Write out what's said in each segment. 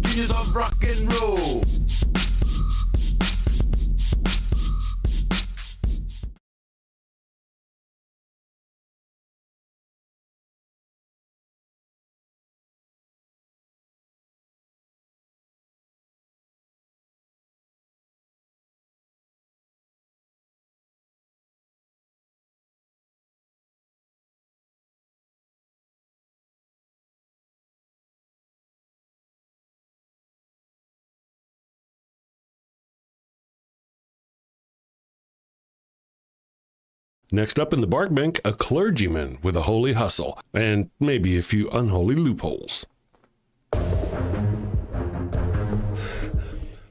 genius of rock and roll. Next up in the bark bank, a clergyman with a holy hustle, and maybe a few unholy loopholes.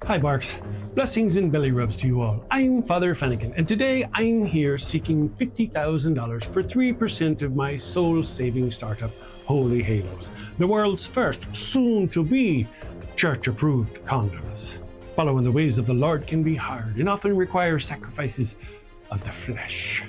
Hi, Barks. Blessings and belly rubs to you all. I'm Father Flanagan, and today I'm here seeking $50,000 for 3% of my soul-saving startup, Holy Halos, the world's first, soon-to-be, church-approved condoms. Following the ways of the Lord can be hard and often require sacrifices of the flesh.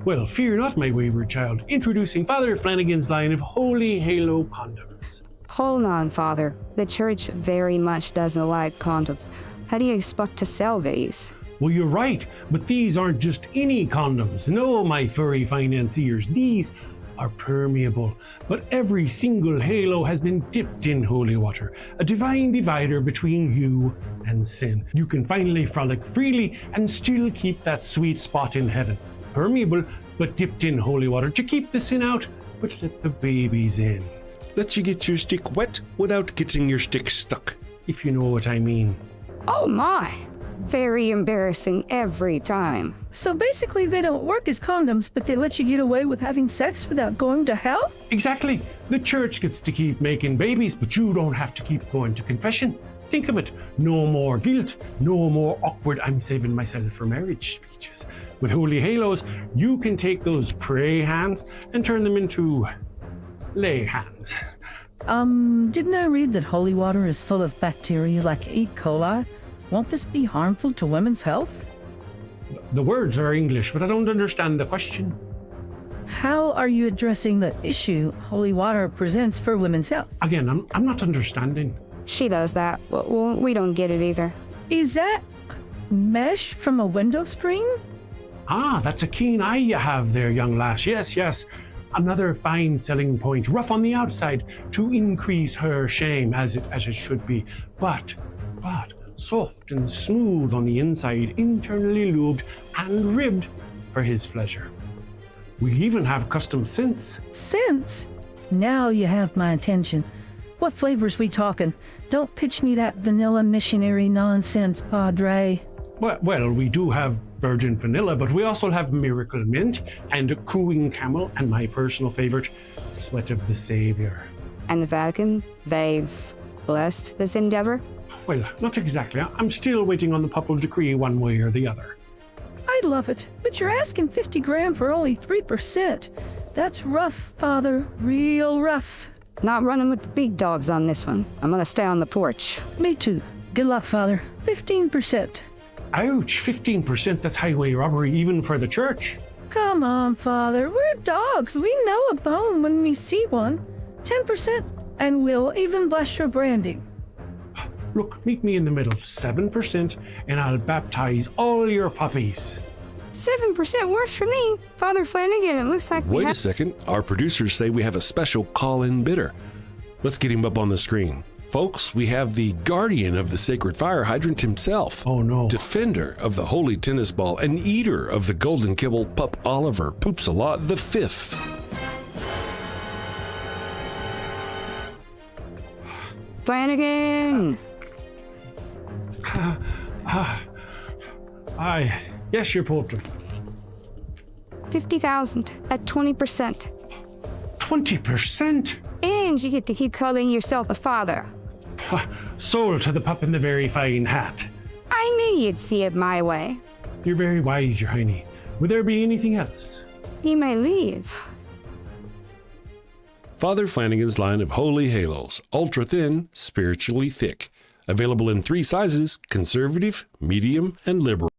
Well, fear not, my wayward child. Introducing Father Flanagan's line of Holy Halo condoms. Hold on, Father. The church very much doesn't like condoms. How do you expect to sell these? Well, you're right, but these aren't just any condoms. No, my furry financiers, these are permeable. But every single halo has been dipped in holy water, a divine divider between you and sin. You can finally frolic freely and still keep that sweet spot in heaven. Permeable, but dipped in holy water to keep the sin out, but let the babies in. Lets you get your stick wet without getting your stick stuck. If you know what I mean. Oh my! Very embarrassing every time. So basically they don't work as condoms, but they let you get away with having sex without going to hell? Exactly. The church gets to keep making babies, but you don't have to keep going to confession. Think of it. No more guilt, no more awkward "I'm saving myself for marriage" speeches. With Holy Halos, you can take those pray hands and turn them into lay hands. Didn't I read that holy water is full of bacteria like E. coli? Won't this be harmful to women's health? The words are English, but I don't understand the question. How are you addressing the issue holy water presents for women's health? Again, I'm not understanding. She does that. Well, we don't get it either. Is that mesh from a window screen? Ah, that's a keen eye you have there, young lass. Yes. Another fine selling point, rough on the outside to increase her shame, as it should be, but soft and smooth on the inside, internally lubed and ribbed for his pleasure. We even have custom scents. Scents? Now you have my attention. What flavors we talking? Don't pitch me that vanilla missionary nonsense, Padre. Well, we do have virgin vanilla, but we also have miracle mint and cooing camel, and my personal favorite, sweat of the Savior. And the Vatican, they've blessed this endeavor? Well, not exactly. I'm still waiting on the papal decree one way or the other. I love it, but you're asking 50 grand for only 3%. That's rough, Father, real rough. Not running with the big dogs on this one. I'm gonna stay on the porch. Me too. Good luck, Father. 15%. Ouch, 15%, that's highway robbery even for the church. Come on, Father. We're dogs. We know a bone when we see one. 10%, and we'll even bless your branding. Look, meet me in the middle, 7%, and I'll baptize all your puppies. 7% worse for me. Father Flanagan, it looks like Wait a second. Our producers say we have a special call-in bidder. Let's get him up on the screen. Folks, we have the guardian of the sacred fire hydrant himself. Oh no. Defender of the holy tennis ball and eater of the golden kibble, Pup Oliver Poops a Lot the Fifth. Flanagan! Yes, your poetry. 50,000 at 20%. 20%? And you get to keep calling yourself a father. Sold to the pup in the very fine hat. I knew you'd see it my way. You're very wise, your hiney. Would there be anything else? He may leave. Father Flanagan's line of holy halos, ultra thin, spiritually thick. Available in 3 sizes: conservative, medium, and liberal.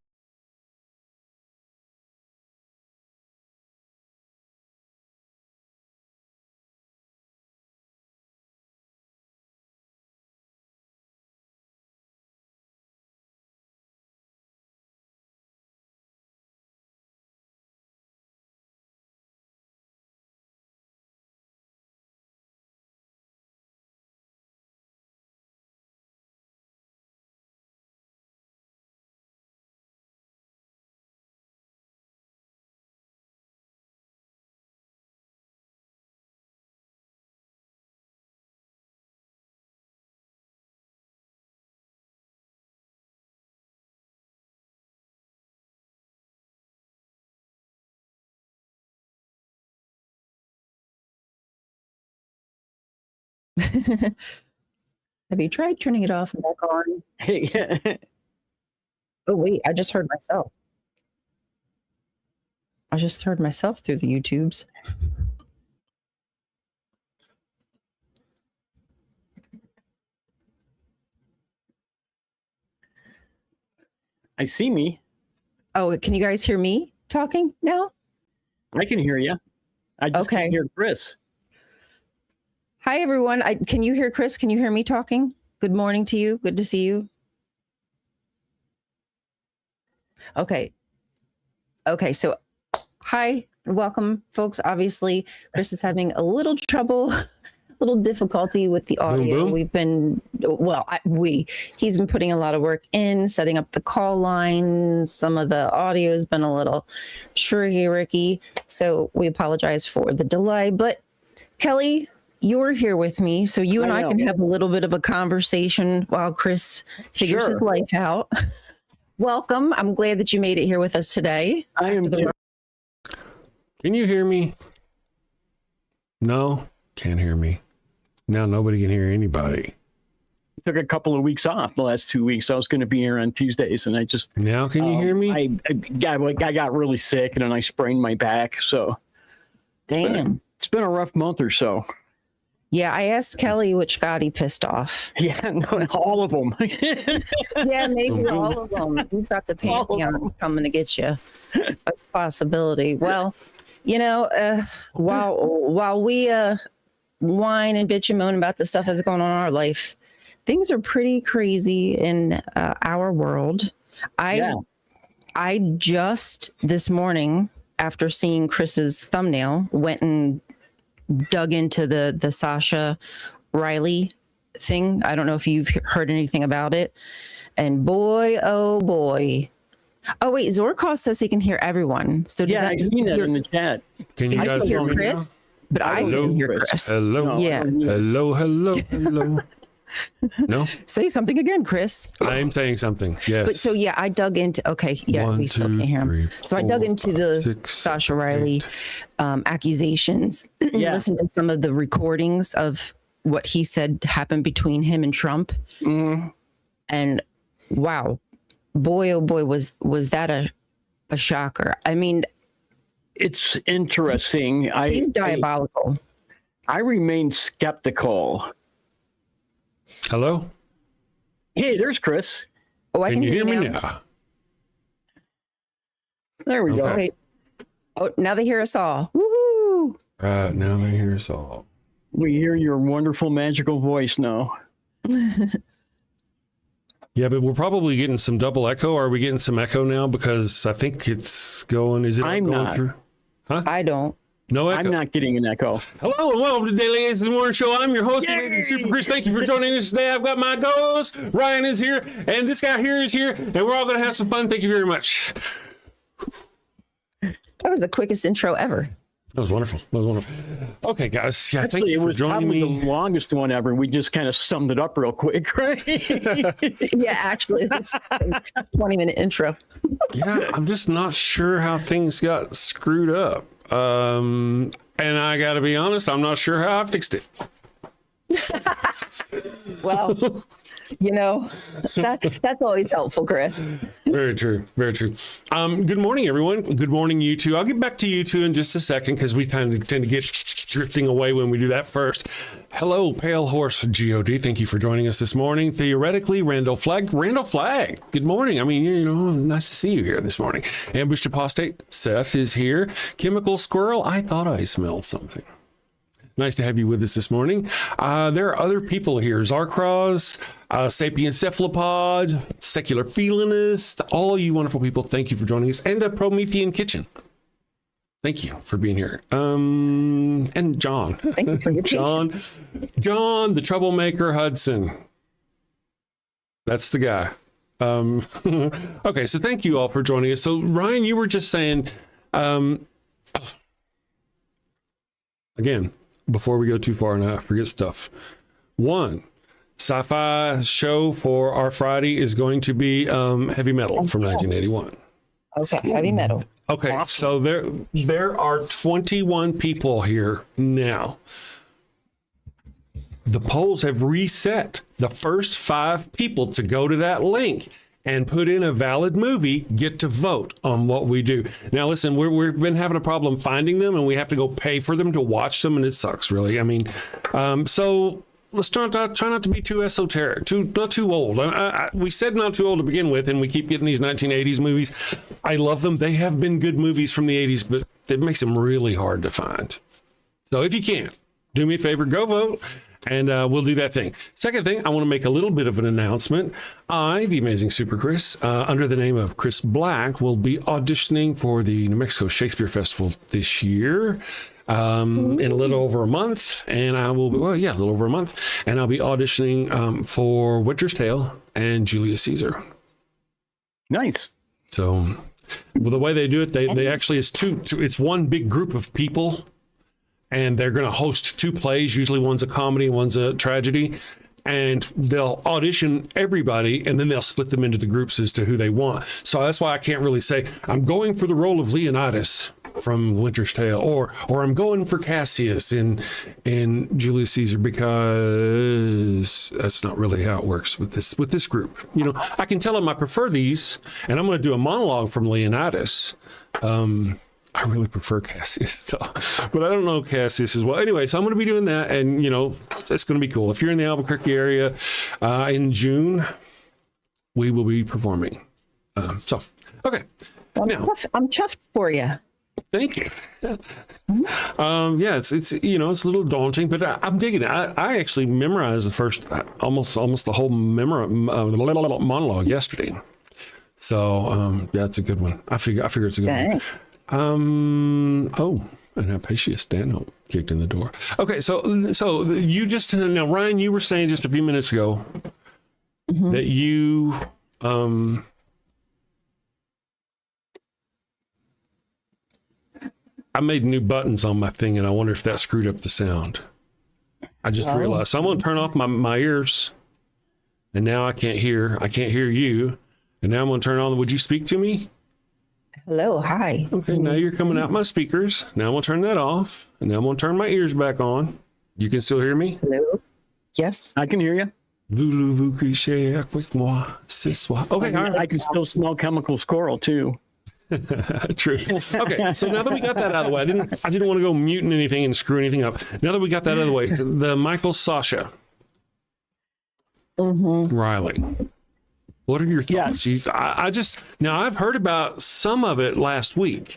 Have you tried turning it off and back on? Oh, wait, I just heard myself. I just heard myself through the YouTubes. I see me. Oh, can you guys hear me talking now? I can hear you. I just can't hear Chris. Hi, everyone. Can you hear Chris? Can you hear me talking? Good morning to you. Good to see you. Okay. So hi, and welcome, folks. Obviously, Chris is having a little trouble, a little difficulty with the audio. Boom, boom. We've been, he's been putting a lot of work in, setting up the call line. Some of the audio has been a little shricky-ricky, so we apologize for the delay. But Kelly, you're here with me, so you and I can have a little bit of a conversation while Chris figures his life out. Welcome. I'm glad that you made it here with us today. I am. Can you hear me? No, can't hear me. Now nobody can hear anybody. Took a couple of weeks off the last 2 weeks. I was going to be here on Tuesdays, and I just Now can you hear me? I got really sick, and then I sprained my back. So, Damn. It's been a rough month or so. Yeah, I asked Kelly which got he pissed off. Yeah, no, all of them. Yeah, maybe all of them. We've got the Pantheon coming to get you. That's a possibility. Well, while we whine and bitch and moan about the stuff that's going on in our life, things are pretty crazy in our world. I just this morning, after seeing Chris's thumbnail, went and dug into the Sascha Riley thing. I don't know if you've heard anything about it. And boy, oh boy. Oh wait, Zorkos says he can hear everyone. So does that I've seen that in the chat. Can you I guys can hear hear me Chris, but I Hello, can hear Chris. Hello. Yeah. Hello. No? Say something again, Chris. I'm saying something. Yes. But so yeah, I dug into we still can't hear him. So I dug into the Sascha Riley accusations, listened to some of the recordings of what he said happened between him and Trump. And wow, boy, oh boy, was that a shocker. I mean, It's interesting. he's diabolical. I remain skeptical. Hello? Hey, there's Chris. Oh, I Can you hear me now. now? There we go. Okay. Oh, now they hear us all. Woohoo! Now they hear us all. We hear your wonderful, magical voice now. Yeah, but we're probably getting some double echo. Are we getting some echo now? Because I think it's going. Is it I'm going not. through? I don't. No echo. I'm not getting an echo. Hello and welcome to Daily Atheist Morning Show. I'm your host, Amazing Super Chris. Thank you for joining us today. I've got my co-host, Ryan is here, and this guy here is here, and we're all going to have some fun. Thank you very much. That was the quickest intro ever. That was wonderful. Okay, guys. Yeah, Actually, thank you it for was joining probably me. the longest one ever. We just kind of summed it up real quick, right? Yeah, actually, it's just a 20-minute intro. Yeah, I'm just not sure how things got screwed up. And I got to be honest, I'm not sure how I fixed it. Well, that's always helpful, Chris. Very true. Good morning, everyone. Good morning, you two. I'll get back to you two in just a second because we tend to get drifting away when we do that first. Hello, Pale Horse God. Thank you for joining us this morning. Theoretically, Randall Flag. Good morning. I mean, nice to see you here this morning. Ambushed Apostate. Seth is here. Chemical Squirrel. I thought I smelled something. Nice to have you with us this morning. There are other people here. Zarkros, Sapien Cephalopod, Secular Felinist, all you wonderful people, thank you for joining us. And a Promethean Kitchen. Thank you for being here. And John. Thank you for your John, the troublemaker Hudson. That's the guy. Okay, so thank you all for joining us. So Ryan, you were just saying, again, before we go too far and I forget stuff. One, sci-fi show for our Friday is going to be Heavy Metal from 1981. Okay, Heavy Metal. Okay, Awesome. so there are 21 people here now. the polls have reset. The first 5 people to go to that link and put in a valid movie get to vote on what we do. Now, listen, we've been having a problem finding them, and we have to go pay for them to watch them, and it sucks, really. I mean, so let's try not to be too esoteric, not too old. We said not too old to begin with, and we keep getting these 1980s movies. I love them. They have been good movies from the 80s, but it makes them really hard to find. So if you can, do me a favor, go vote, and we'll do that thing. Second thing, I want to make a little bit of an announcement. I, the amazing Super Chris, under the name of Chris Black, will be auditioning for the New Mexico Shakespeare Festival this year. In a little over a month, and I will be, a little over a month, and I'll be auditioning for Winter's Tale and Julius Caesar. Nice. So, well, the way they do it, they actually, it's one big group of people, and they're going to host 2 plays. Usually one's a comedy, one's a tragedy, and they'll audition everybody, and then they'll split them into the groups as to who they want. So that's why I can't really say, I'm going for the role of Leonidas from Winter's Tale, or I'm going for Cassius in Julius Caesar, because that's not really how it works with this group. You know, I can tell them I prefer these, and I'm going to do a monologue from Leonidas. I really prefer Cassius, so, but I don't know Cassius as well. Anyway, so I'm going to be doing that, and you know, it's going to be cool. If you're in the Albuquerque area in June, we will be performing. So, okay. I'm chuffed for you. Thank you. Yeah, it's you know, it's a little daunting, but I'm digging it. I actually memorized the first almost the whole monologue yesterday. So yeah, it's a good one. I figure it's a good one. And Hypatia Stanhope kicked in the door. Okay, so you just now, Ryan, you were saying just a few minutes ago that you I made new buttons on my thing, and I wonder if that screwed up the sound. I just realized. So I'm going to turn off my ears, and now I can't hear you. And now I'm going to turn on. Would you speak to me? Hello, hi. Okay, now you're coming out my speakers. Now I'm going to turn that off, and now I'm going to turn my ears back on. You can still hear me? Hello. Yes, I can hear you. Okay, I can still smell chemical squirrel too. True. Okay, so now that we got that out of the way, I didn't want to go muting anything and screw anything up. Now that we got that out of the way, the Michael Sascha Riley. What are your thoughts? Yes. I've heard about some of it last week,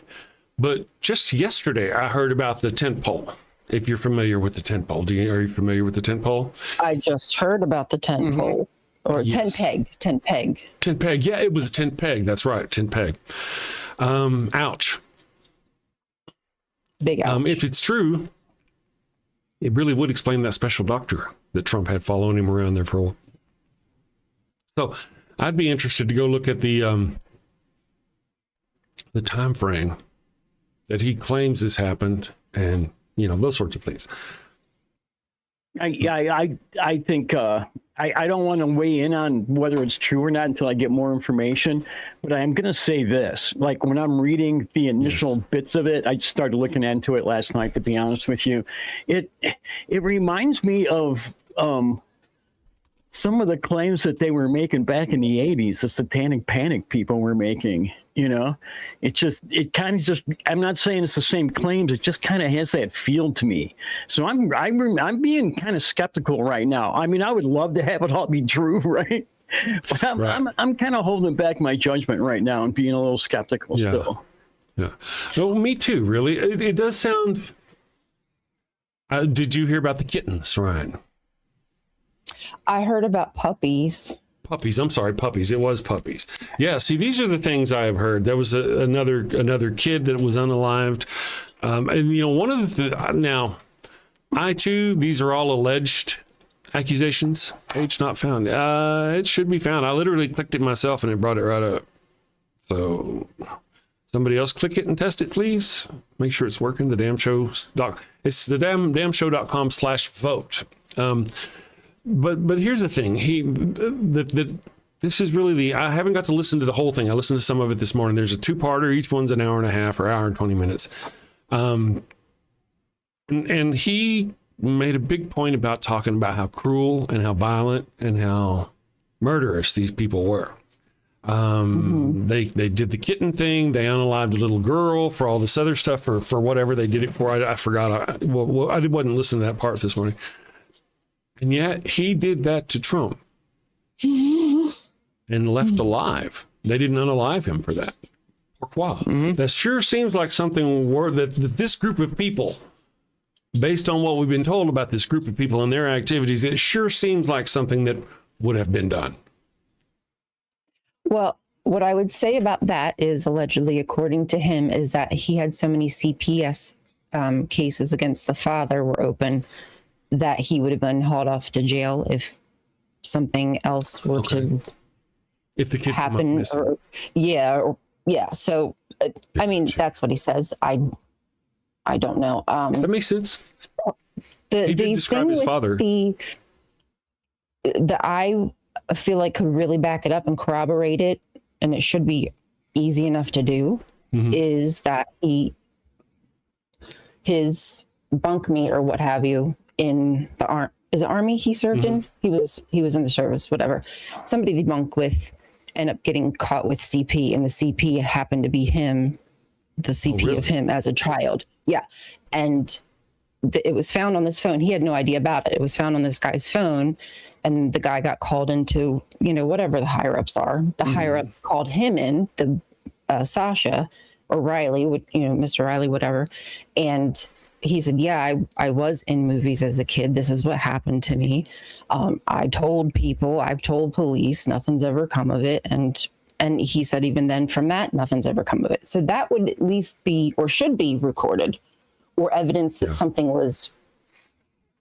but just yesterday I heard about the tent pole. If you're familiar with the tent pole, are you familiar with the tent pole? I just heard about the tent pole. Or tent peg. Tent peg. Yeah, it was a tent peg. That's right. Tent peg. Ouch. Big ouch. If it's true, it really would explain that special doctor that Trump had following him around there for a while. So I'd be interested to go look at the time frame that he claims this happened, and you know, those sorts of things. I think I don't want to weigh in on whether it's true or not until I get more information, but I am going to say this. Like, when I'm reading the initial bits of it, I started looking into it last night, to be honest with you. It reminds me of some of the claims that they were making back in the 80s, the satanic panic people were making. You know, I'm not saying it's the same claims. It just kind of has that feel to me. So I'm being kind of skeptical right now. I mean, I would love to have it all be true, right? But I'm kind of holding back my judgment right now and being a little skeptical still. Yeah. Well, me too, really. It does sound. Did you hear about the kittens, Ryan? I heard about puppies. Puppies. I'm sorry, puppies. It was puppies. Yeah. See, these are the things I have heard. There was another kid that was unalived, and you know, one of the now, these are all alleged accusations. Age not found. It should be found. I literally clicked it myself, and it brought it right up. So, somebody else click it and test it, please. Make sure it's working. The damn show doc. It's the damnshow.com/vote. But here's the thing. This is really I haven't got to listen to the whole thing. I listened to some of it this morning. There's a 2-parter. Each one's an hour and a half or hour and 20 minutes. And he made a big point about talking about how cruel and how violent and how murderous these people were. They did the kitten thing. They unalived a little girl for all this other stuff for whatever they did it for. I forgot. I wasn't listening to that part this morning. And yet he did that to Trump and left alive. They didn't unalive him for that. Pourquoi? That sure seems like something that this group of people, based on what we've been told about this group of people and their activities, it sure seems like something that would have been done. Well, what I would say about that is, allegedly, according to him, is that he had so many CPS cases against the father were open that he would have been hauled off to jail if something else were to if the kid happen. Yeah. So, I mean, that's what he says. I don't know. That makes sense. He did describe his father. The I feel like could really back it up and corroborate it, and it should be easy enough to do, is that his bunkmate or what have you in the Army he served in? He was in the service, whatever. Somebody they bunk with ended up getting caught with CP, and the CP happened to be him, the CP of him as a child. Yeah. And it was found on this phone. He had no idea about it. It was found on this guy's phone, and the guy got called into, whatever the higher ups are. The higher ups called him in, the Sascha or Riley, Mr. Riley, whatever. And he said, yeah, I was in movies as a kid. This is what happened to me. I told people, I've told police, nothing's ever come of it. And he said, even then from that, nothing's ever come of it. So that would at least be, or should be, recorded, or evidence that something was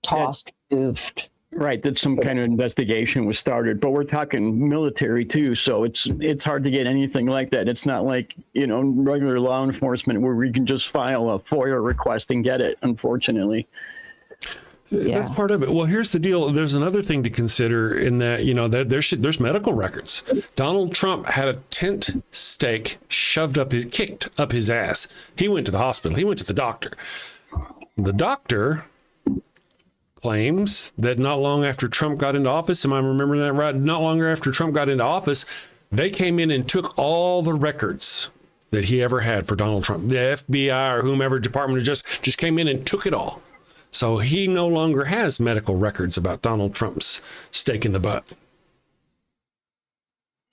tossed, moved. Right, that some kind of investigation was started, but we're talking military too, so it's hard to get anything like that. It's not like, regular law enforcement where we can just file a FOIA request and get it, unfortunately. That's part of it. Well, here's the deal. There's another thing to consider in that, there's medical records. Donald Trump had a tent stake kicked up his ass. He went to the hospital. He went to the doctor. The doctor claims that not long after Trump got into office, am I remembering that right? Not longer after Trump got into office, they came in and took all the records that he ever had for Donald Trump. The FBI or whomever, Department of Justice, just came in and took it all. So he no longer has medical records about Donald Trump's stake in the butt.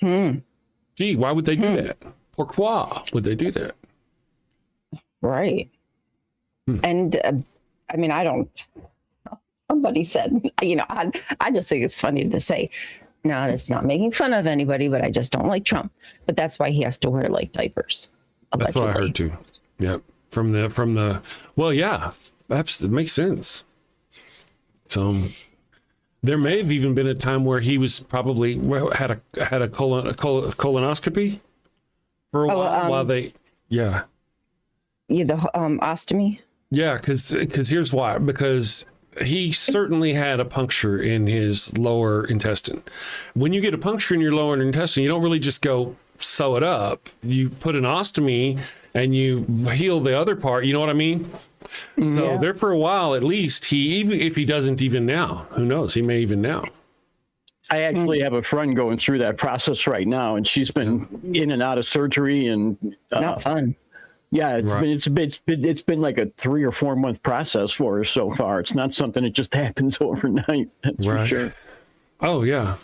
Gee, why would they do that? Pourquoi would they do that? Right. And I mean, somebody said, I just think it's funny to say, no, it's not making fun of anybody, but I just don't like Trump. But that's why he has to wear diapers. That's what I heard too. Yep. From the, well, yeah, it makes sense. So there may have even been a time where he was probably had a colonoscopy for a while the ostomy. Yeah, because here's why. Because he certainly had a puncture in his lower intestine. When you get a puncture in your lower intestine, you don't really just go sew it up. You put an ostomy and you heal the other part. You know what I mean? So there for a while, at least, even if he doesn't even now, who knows? He may even now. I actually have a friend going through that process right now, and she's been in and out of surgery, and not fun. Yeah, it's been like a 3 or 4 month process for her so far. It's not something that just happens overnight. That's for sure. Oh yeah.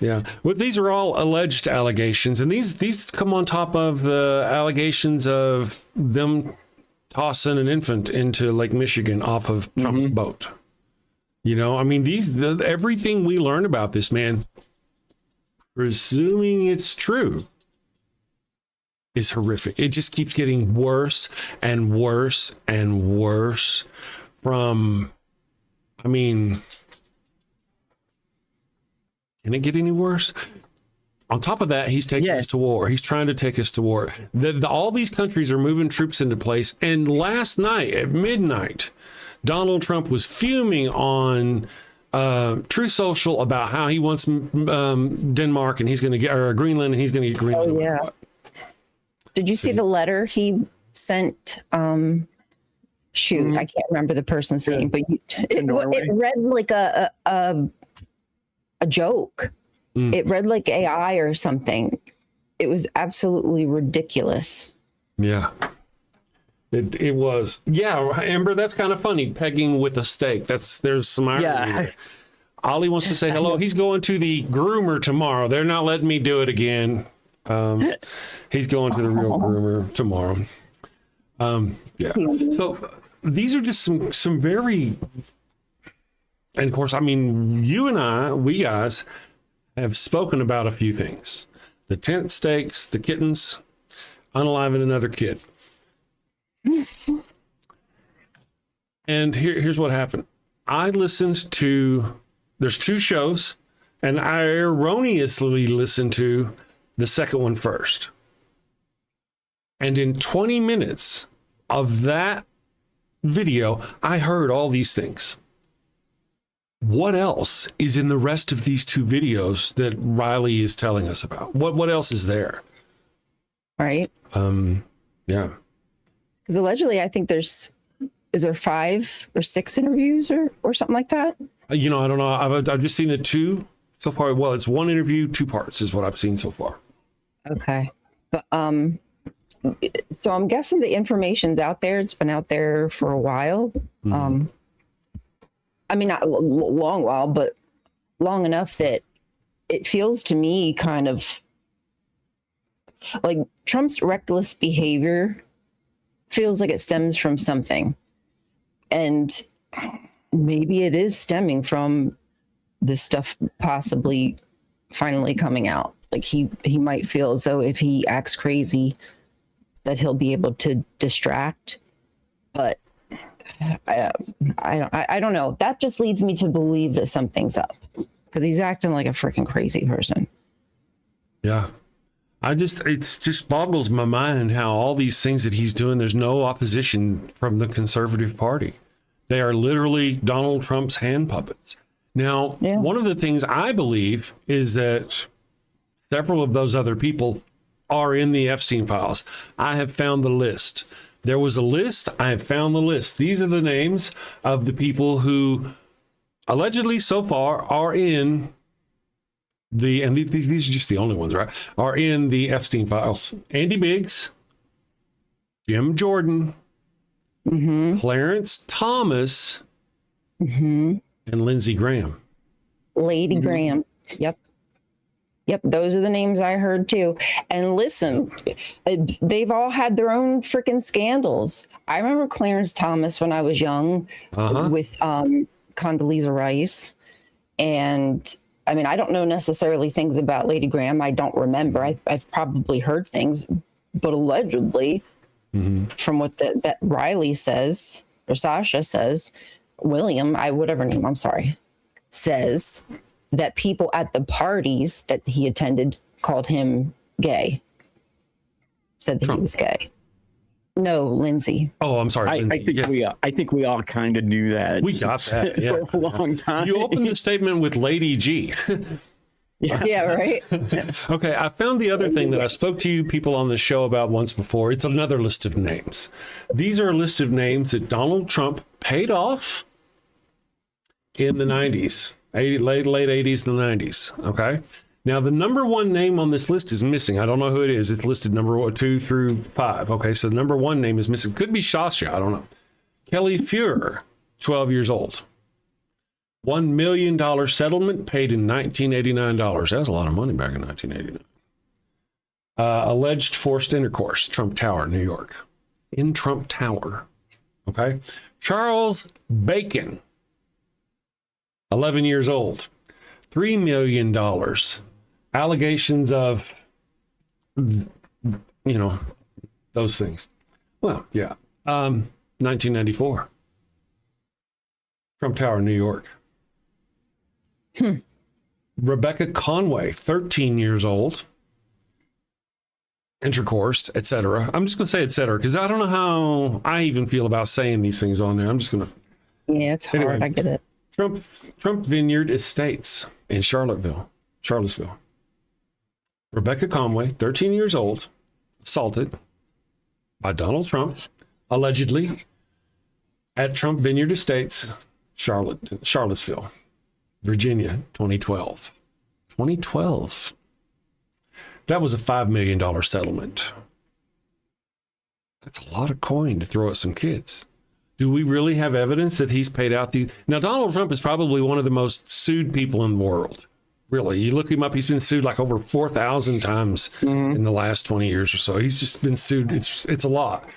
Well, these are all alleged allegations, and these come on top of the allegations of them tossing an infant into Lake Michigan off of Trump's boat. I mean, everything we learn about this man, presuming it's true, is horrific. It just keeps getting worse and worse and worse can it get any worse? On top of that, he's taking us to war. He's trying to take us to war. All these countries are moving troops into place. And last night at midnight, Donald Trump was fuming on Truth Social about how he wants Denmark and he's going to get, or Greenland, and he's going to get Greenland. Oh, yeah. Did you see the letter he sent shoot, I can't remember the person's name, but it read like a joke. It read like AI or something. It was absolutely ridiculous. Yeah. It was. Yeah, Amber, that's kind of funny. Pegging with a stake. There's some irony there. Ollie wants to say hello. He's going to the groomer tomorrow. They're not letting me do it again. He's going to the real groomer tomorrow. Yeah. So these are just some very, and of course, I mean, you and we guys have spoken about a few things: the tent stakes, the kittens, unaliving another kid. And here's what happened. I listened to, there's two shows, and I erroneously listened to the second one first. And in 20 minutes of that video, I heard all these things. What else is in the rest of these two videos that Riley is telling us about? What else is there? Right. Yeah. Because allegedly, I think is there 5 or 6 interviews or something like that? You know, I don't know. I've just seen the two so far. Well, it's one interview, 2 parts is what I've seen so far. Okay. But so I'm guessing the information's out there. It's been out there for a while. I mean, not a long while, but long enough that it feels to me kind of like Trump's reckless behavior feels like it stems from something. And maybe it is stemming from this stuff possibly finally coming out. Like he might feel as though if he acts crazy that he'll be able to distract. But I don't know. That just leads me to believe that something's up because he's acting like a freaking crazy person. Yeah. It just boggles my mind how all these things that he's doing, there's no opposition from the conservative party. They are literally Donald Trump's hand puppets. Now, one of the things I believe is that several of those other people are in the Epstein files. I have found the list. There was a list. I have found the list. These are the names of the people who allegedly so far are in and these are just the only ones, right? Are in the Epstein files. Andy Biggs, Jim Jordan, Clarence Thomas, and Lindsey Graham. Lady Graham. Yep. Those are the names I heard too. And listen, they've all had their own freaking scandals. I remember Clarence Thomas when I was young with Condoleezza Rice. And I mean, I don't know necessarily things about Lady Graham. I don't remember. I've probably heard things, but allegedly, from what that Riley says, or Sasha says, William, whatever name, I'm sorry, says that people at the parties that he attended called him gay. Said that Trump. He was gay. No, Lindsay. Oh, I'm sorry. I think we all kind of knew that. We got that for a long time. You opened the statement with Lady G. Yeah, right. Okay, I found the other thing that I spoke to you people on the show about once before. It's another list of names. These are a list of names that Donald Trump paid off in the 90s, late 80s and the 90s. Okay. Now, the number one name on this list is missing. I don't know who it is. It's listed number 2 through 5. Okay, so the number one name is missing. Could be Sasha. I don't know. Kelly Fuhrer, 12 years old. $1 million settlement paid in $1989. That was a lot of money back in 1989. Alleged forced intercourse, Trump Tower, New York. In Trump Tower. Okay. Charles Bacon, 11 years old. $3 million. Allegations of, those things. Well, yeah. 1994. Trump Tower, New York. Rebecca Conway, 13 years old. Intercourse, etc. I'm just going to say etc. because I don't know how I even feel about saying these things on there. I'm just going to. Yeah, it's hard. Anyway, I get it. Trump Vineyard Estates in Charlottesville. Rebecca Conway, 13 years old, assaulted by Donald Trump, allegedly. at Trump Vineyard Estates, Charlottesville, Virginia, 2012. 2012. That was a $5 million settlement. That's a lot of coin to throw at some kids. Do we really have evidence that he's paid out these? Now, Donald Trump is probably one of the most sued people in the world. Really, you look him up, he's been sued like over 4,000 times in the last 20 years or so. He's just been sued. It's a lot.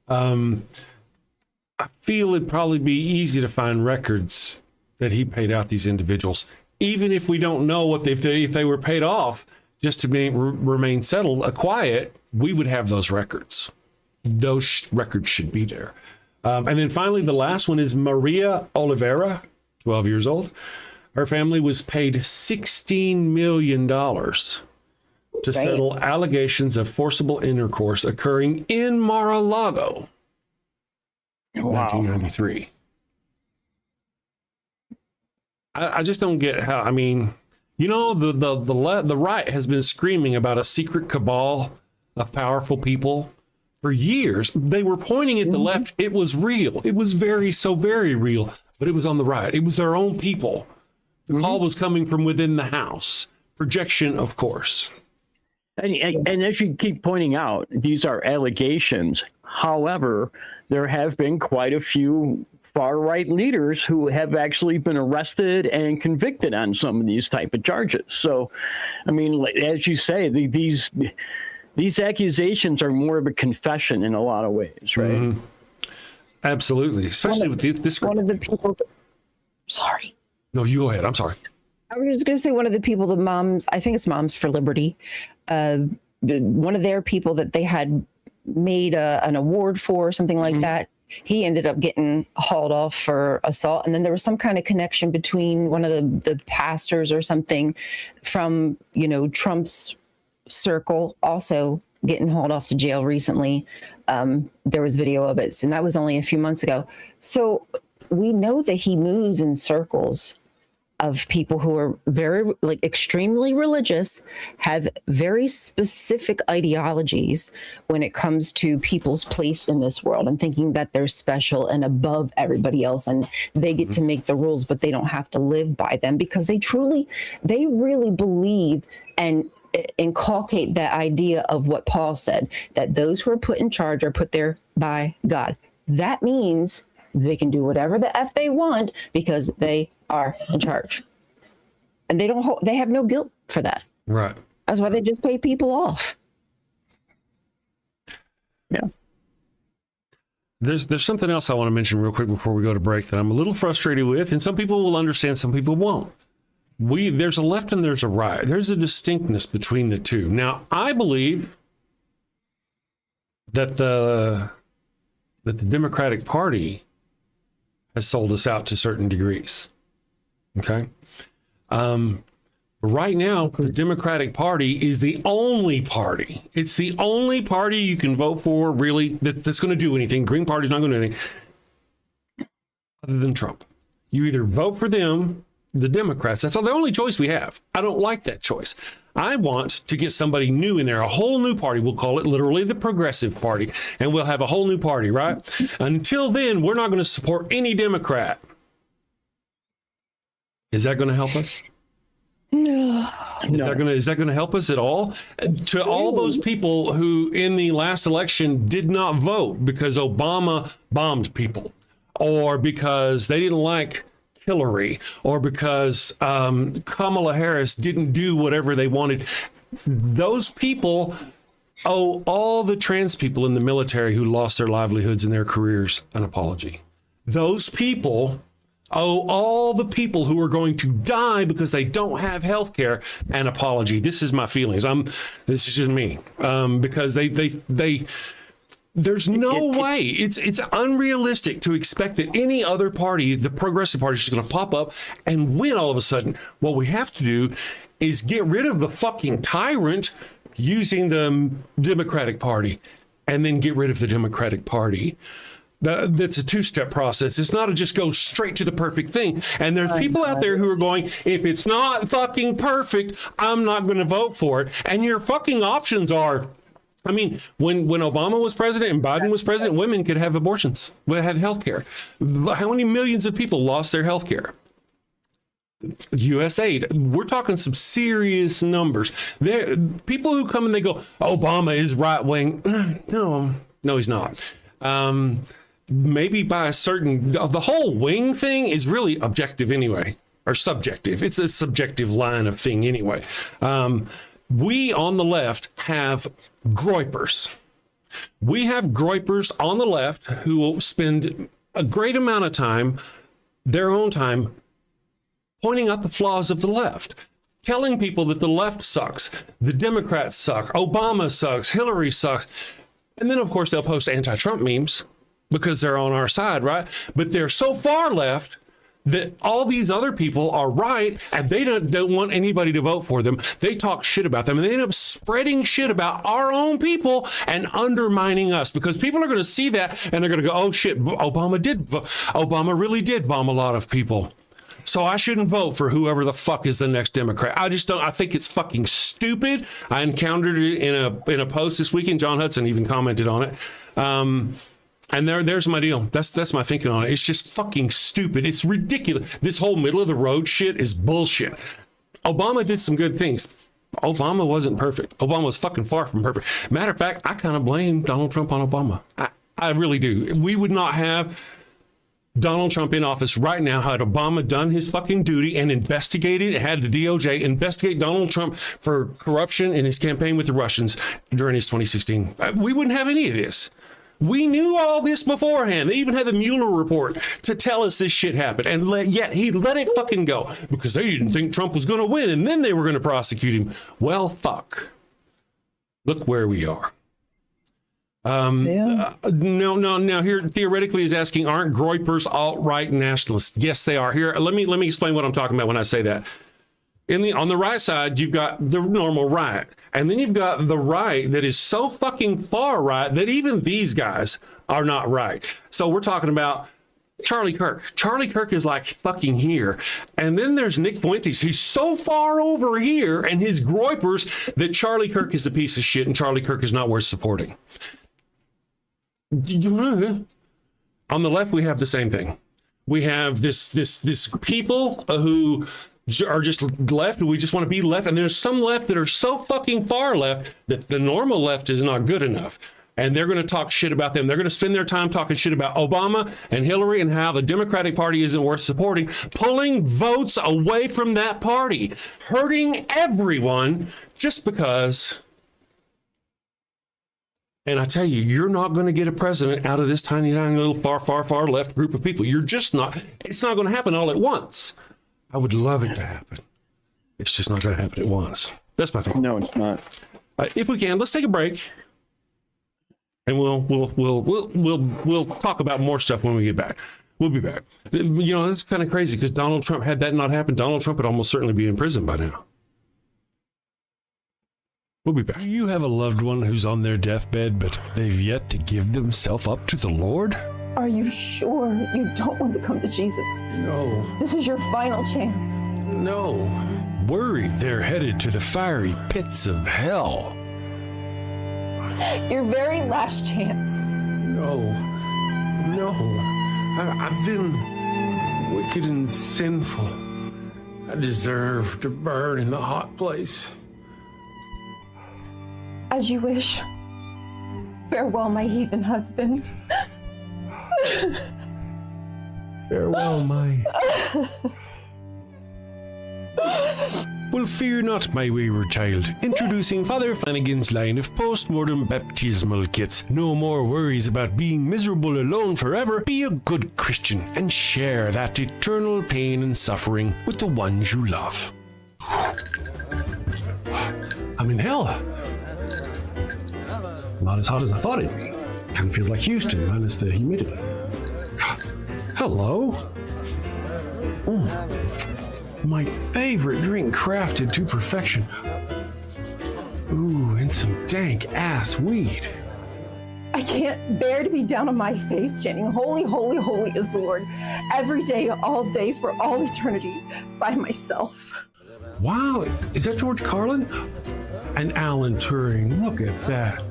I feel it'd probably be easy to find records that he paid out these individuals, even if we don't know what if they were paid off just to remain settled, quiet. We would have those records. Those records should be there. And then finally, the last one is Maria Oliveira, 12 years old. Her family was paid $16 million to settle allegations of forcible intercourse occurring in Mar-a-Lago in 1993. I just don't get how, I mean, you know, the right has been screaming about a secret cabal of powerful people for years. They were pointing at the left. It was real. It was very real, but it was on the right. It was their own people. The call was coming from within the house. Projection, of course. And as you keep pointing out, these are allegations. However, there have been quite a few far-right leaders who have actually been arrested and convicted on some of these type of charges. So, I mean, as you say, these accusations are more of a confession in a lot of ways, right? Mm-hmm. Absolutely, especially with this. One of the people. Sorry. No, you go ahead. I'm sorry. I was just going to say one of the people, the moms, I think it's Moms for Liberty, one of their people that they had made an award for or something like that, he ended up getting hauled off for assault. And then there was some kind of connection between one of the pastors or something from, you know, Trump's circle also getting hauled off to jail recently. There was video of it, and that was only a few months ago. So we know that he moves in circles of people who are very, like, extremely religious, have very specific ideologies when it comes to people's place in this world and thinking that they're special and above everybody else and they get to make the rules, but they don't have to live by them because they really believe and inculcate that idea of what Paul said, that those who are put in charge are put there by God. That means they can do whatever the F they want because they are in charge. And they have no guilt for that. Right. That's why they just pay people off. Yeah. There's something else I want to mention real quick before we go to break that I'm a little frustrated with, and some people will understand, some people won't. There's a left and there's a right. There's a distinctness between the two. Now, I believe that the Democratic Party has sold us out to certain degrees. Okay. Right now, the Democratic Party is the only party. It's the only party you can vote for, really, that's going to do anything. Green Party's not going to do anything other than Trump. You either vote for them, the Democrats. That's the only choice we have. I don't like that choice. I want to get somebody new in there, a whole new party. We'll call it literally the Progressive Party, and we'll have a whole new party, right? Until then, we're not going to support any Democrat. Is that going to help us? No. Is that going to help us at all? To all those people who in the last election did not vote because Obama bombed people, or because they didn't like Hillary, or because Kamala Harris didn't do whatever they wanted. Those people owe all the trans people in the military who lost their livelihoods and their careers an apology. Those people owe all the people who are going to die because they don't have health care an apology. This is my feelings. This is just me. Because there's no way. It's unrealistic to expect that any other party, the Progressive Party, is just going to pop up and win all of a sudden. What we have to do is get rid of the fucking tyrant using the Democratic Party, and then get rid of the Democratic Party. That's a two-step process. It's not to just go straight to the perfect thing. And there's people out there who are going, if it's not fucking perfect, I'm not going to vote for it. And your fucking options are I mean, when Obama was president and Biden was president, women could have abortions, had health care. How many millions of people lost their health care? USAID, we're talking some serious numbers. There, people who come and they go, Obama is right wing. No, he's not. Maybe by a certain, the whole wing thing is really objective anyway, or subjective. It's a subjective line of thing anyway. We on the left have groypers. We have groypers on the left who will spend a great amount of time, their own time, pointing out the flaws of the left, telling people that the left sucks, the Democrats suck, Obama sucks, Hillary sucks. And then, of course, they'll post anti-Trump memes because they're on our side, right? But they're so far left that all these other people are right, and they don't want anybody to vote for them. They talk shit about them, and they end up spreading shit about our own people and undermining us, because people are going to see that, and they're going to go, oh, shit, Obama really did bomb a lot of people. So I shouldn't vote for whoever the fuck is the next Democrat. I just don't. I think it's fucking stupid. I encountered it in a post this weekend. John Hudson even commented on it. And there's my deal. That's my thinking on it. It's just fucking stupid. It's ridiculous. This whole middle of the road shit is bullshit. Obama did some good things. Obama wasn't perfect. Obama was fucking far from perfect. Matter of fact, I kind of blame Donald Trump on Obama. I really do. We would not have Donald Trump in office right now had Obama done his fucking duty and investigated, had the DOJ investigate Donald Trump for corruption in his campaign with the Russians during his 2016. We wouldn't have any of this. We knew all this beforehand. They even had the Mueller report to tell us this shit happened. And yet he let it fucking go because they didn't think Trump was going to win, and then they were going to prosecute him. Well, fuck. Look where we are. Now here theoretically is asking, aren't groypers alt-right nationalists? Yes, they are. Here, let me explain what I'm talking about when I say that. On the right side, you've got the normal right, and then you've got the right that is so fucking far right that even these guys are not right. So we're talking about Charlie Kirk. Charlie Kirk is like fucking here. And then there's Nick Fuentes. He's so far over here, and his groypers that Charlie Kirk is a piece of shit and Charlie Kirk is not worth supporting. On the left, we have the same thing. We have this people who are just left, and we just want to be left. And there's some left that are so fucking far left that the normal left is not good enough. And they're going to talk shit about them. They're going to spend their time talking shit about Obama and Hillary and how the Democratic Party isn't worth supporting, pulling votes away from that party, hurting everyone just because. And I tell you, you're not going to get a president out of this tiny little far left group of people. You're just not. It's not going to happen all at once. I would love it to happen. It's just not going to happen at once. That's my thing. No, it's not. If we can, let's take a break, and we'll talk about more stuff when we get back. We'll be back. You know, it's kind of crazy because Donald Trump, had that not happened, Donald Trump would almost certainly be in prison by now. We'll be back. Do you have a loved one who's on their deathbed, but they've yet to give themselves up to the Lord? Are you sure you don't want to come to Jesus? No. This is your final chance. No. Worried they're headed to the fiery pits of hell. Your very last chance. No. I've been wicked and sinful. I deserve to burn in the hot place. As you wish. Farewell, my heathen husband. Farewell, my... Well, fear not, my wayward child. Introducing Father Flanagan's line of post-mortem baptismal kits. No more worries about being miserable alone forever. Be a good Christian and share that eternal pain and suffering with the ones you love. I'm in hell. Not as hot as I thought it'd be. Kind of feels like Houston, minus the humidity. Hello. My favorite drink crafted to perfection. Ooh, and some dank ass weed. I can't bear to be down on my face chanting, holy, holy, holy is the Lord, every day, all day, for all eternity, by myself. Wow, is that George Carlin? And Alan Turing, look at that.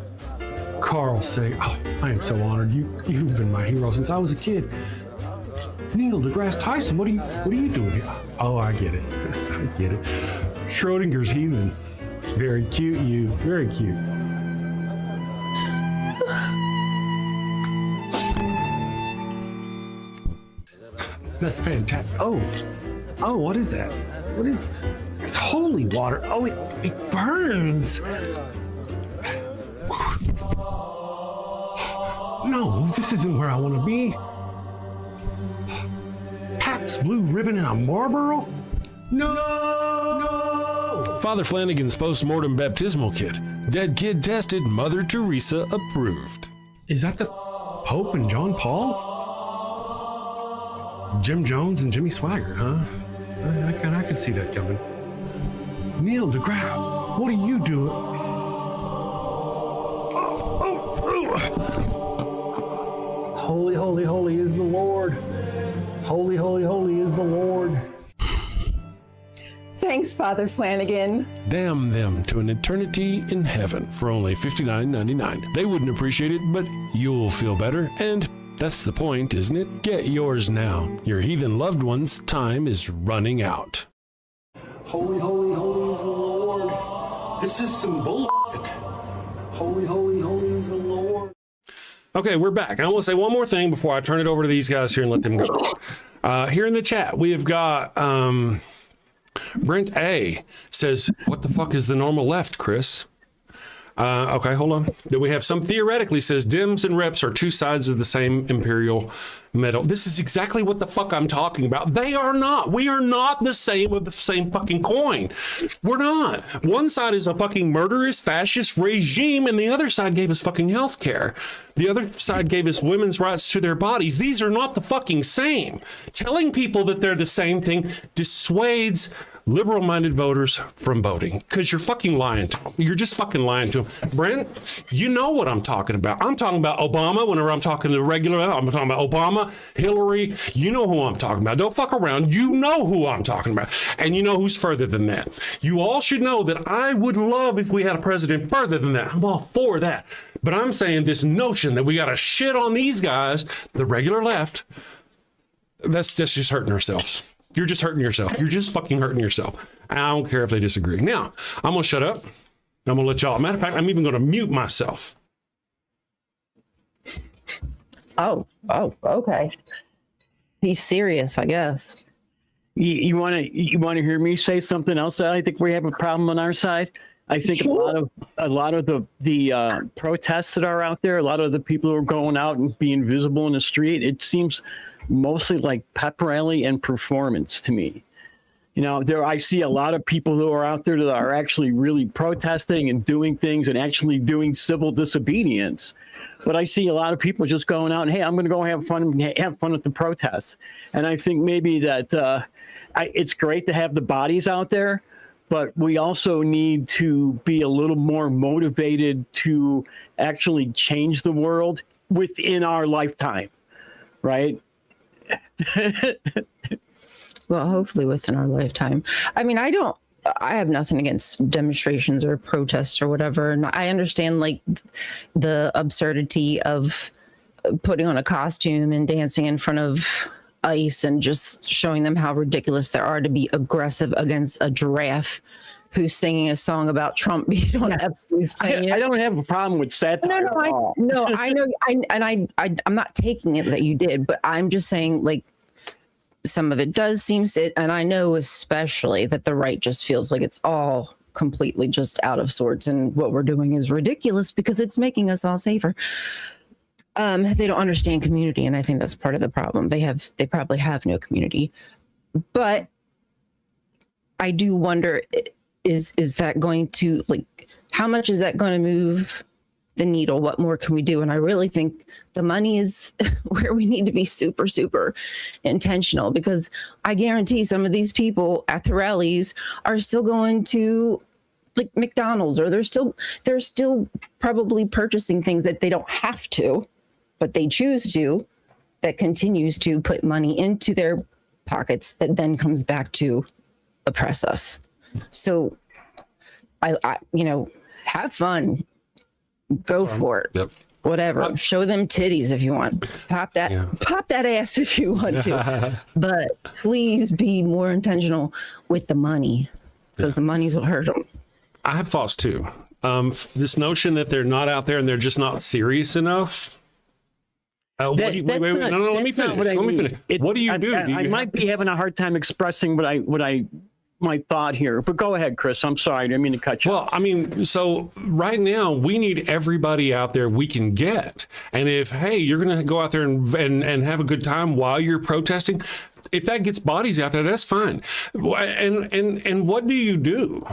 Carl say, oh, I am so honored. You've been my hero since I was a kid. Neil deGrasse Tyson, what are you doing here? Oh, I get it. I get it. Schrodinger's heathen. Very cute, you. Very cute. That's fantastic. Oh, what is that? What is? It's holy water. Oh, it burns. No, this isn't where I want to be. Pabst Blue Ribbon and a Marlboro? No! Father Flanagan's post-mortem baptismal kit. Dead kid tested, Mother Teresa approved. Is that the Pope and John Paul? Jim Jones and Jimmy Swaggart, huh? I could see that coming. Neil deGrasse, what are you doing? Holy, holy, holy is the Lord. Holy, holy, holy is the Lord. Thanks, Father Flanagan. Damn them to an eternity in heaven for only $59.99. They wouldn't appreciate it, but you'll feel better, and that's the point, isn't it? Get yours now. Your heathen loved one's time is running out. Holy, holy, holy is the Lord. This is some bullshit. Holy, holy, holy is the Lord. Okay, we're back. I want to say one more thing before I turn it over to these guys here and let them go. Here in the chat, we have got Brent A. says, what the fuck is the normal left, Chris? Okay, hold on. Then we have some theoretically says Dems and Reps are two sides of the same imperial medal. This is exactly what the fuck I'm talking about. They are not. We are not the same of the same fucking coin. We're not. One side is a fucking murderous fascist regime and the other side gave us fucking health care. The other side gave us women's rights to their bodies. These are not the fucking same. Telling people that they're the same thing dissuades liberal-minded voters from voting because you're fucking lying to them. You're just fucking lying to them. Brent, you know what I'm talking about. I'm talking about Obama whenever I'm talking to regular. I'm talking about Obama, Hillary. You know who I'm talking about. Don't fuck around. You know who I'm talking about. And you know who's further than that. You all should know that I would love if we had a president further than that. I'm all for that. But I'm saying this notion that we got to shit on these guys, the regular left, that's just hurting ourselves. You're just hurting yourself. You're just fucking hurting yourself. I don't care if they disagree. Now, I'm going to shut up. I'm going to let y'all. Matter of fact, I'm even going to mute myself. Oh, okay. He's serious, I guess. You want to hear me say something else that I think we have a problem on our side? I think Sure. a lot of the protests that are out there, a lot of the people who are going out and being visible in the street, it seems mostly like pep rally and performance to me. You know, I see a lot of people who are out there that are actually really protesting and doing things and actually doing civil disobedience. But I see a lot of people just going out and, hey, I'm going to go have fun at the protests. And I think maybe that it's great to have the bodies out there, but we also need to be a little more motivated to actually change the world within our lifetime, right? Well, hopefully within our lifetime. I mean, I have nothing against demonstrations or protests or whatever. And I understand like the absurdity of putting on a costume and dancing in front of ICE and just showing them how ridiculous they are to be aggressive against a giraffe who's singing a song about Trump being on Epstein's plane. I don't have a problem with satire. No, I know. I'm not taking it that you did, but I'm just saying like some of it does seem and I know especially that the right just feels like it's all completely just out of sorts and what we're doing is ridiculous because it's making us all safer. They don't understand community, and I think that's part of the problem. They probably have no community. But I do wonder, is that going to, like, how much is that going to move the needle? What more can we do? And I really think the money is where we need to be super, super intentional, because I guarantee some of these people at the rallies are still going to like McDonald's, or they're still probably purchasing things that they don't have to, but they choose to, that continues to put money into their pockets that then comes back to oppress us. So I have fun, Go for it. Yep. Whatever. Show them titties if you want. Pop that ass if you want to. But please be more intentional with the money, because the money's what hurt them. I have thoughts too. This notion that they're not out there and they're just not serious enough. Let me finish. What do you do? I might be having a hard time expressing my thought here, but go ahead, Chris. I'm sorry, I didn't mean to cut you off. Well, I mean, so right now we need everybody out there we can get. And if, hey, you're going to go out there and have a good time while you're protesting, if that gets bodies out there, that's fine. And what do you do?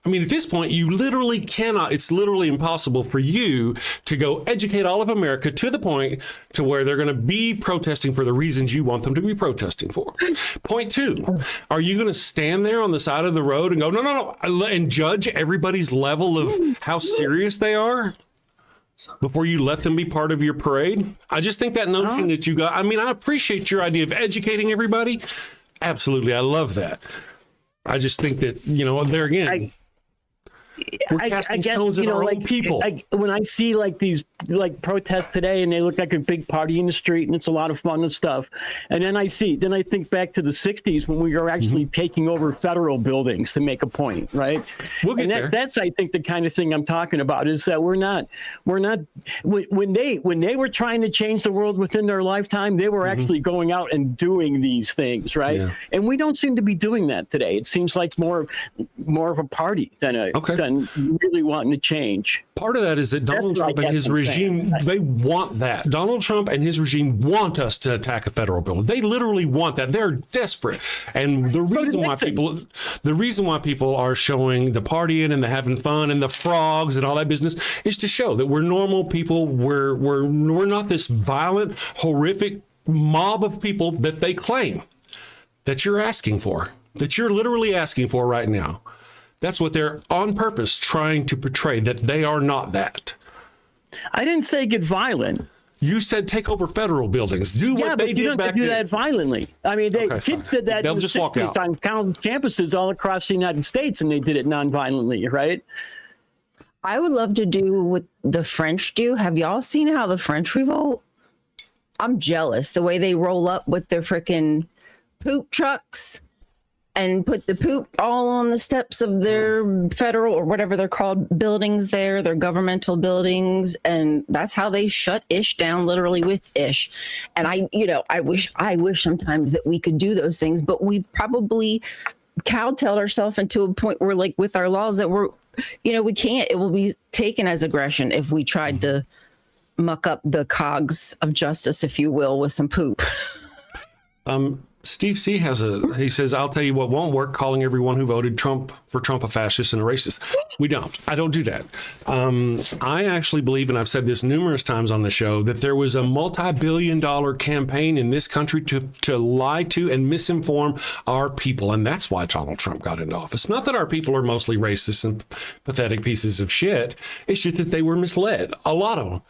I mean, at this point, you literally cannot, it's literally impossible for you to go educate all of America to the point to where they're going to be protesting for the reasons you want them to be protesting for. Point two, are you going to stand there on the side of the road and go, no, and judge everybody's level of how serious they are before you let them be part of your parade? I just think that notion that you got, I mean, I appreciate your idea of educating everybody. Absolutely. I love that. I just think that, there again, we're casting stones at our own people. When I see these protests today, and they look like a big party in the street, and it's a lot of fun and stuff. And then I think back to the '60s when we were actually taking over federal buildings to make a point, right? We'll get there. That's I think the kind of thing I'm talking about is that we're not when they were trying to change the world within their lifetime, they were actually going out and doing these things, right? Yeah. And we don't seem to be doing that today. It seems like more of a party than really wanting to change. Part of that is that Donald Trump and his regime, they want that. Donald Trump and his regime want us to attack a federal building. They literally want that. They're desperate. And the reason why people are showing the partying and the having fun and the frogs and all that business is to show that we're normal people. We're not this violent, horrific mob of people that they claim that you're asking for, that you're literally asking for right now. That's what they're on purpose trying to portray, that they are not that. I didn't say get violent. You said take over federal buildings. Do what they did back then. Do that violently. I mean, kids did that. They'll just walk out on campuses all across the United States, and they did it non-violently, right? I would love to do what the French do. Have y'all seen how the French revolt? I'm jealous the way they roll up with their freaking poop trucks and put the poop all on the steps of their federal or whatever they're called buildings there, their governmental buildings. And that's how they shut ish down, literally with ish. And I wish sometimes that we could do those things, but we've probably cowtailed ourselves into a point where with our laws that we can't, it will be taken as aggression if we tried to muck up the cogs of justice, if you will, with some poop. Steve C he says, I'll tell you what won't work, calling everyone who voted for Trump a fascist and a racist. We don't. I don't do that. I actually believe, and I've said this numerous times on the show, that there was a multi-billion-dollar campaign in this country to lie to and misinform our people. And that's why Donald Trump got into office. Not that our people are mostly racist and pathetic pieces of shit. It's just that they were misled. A lot of them.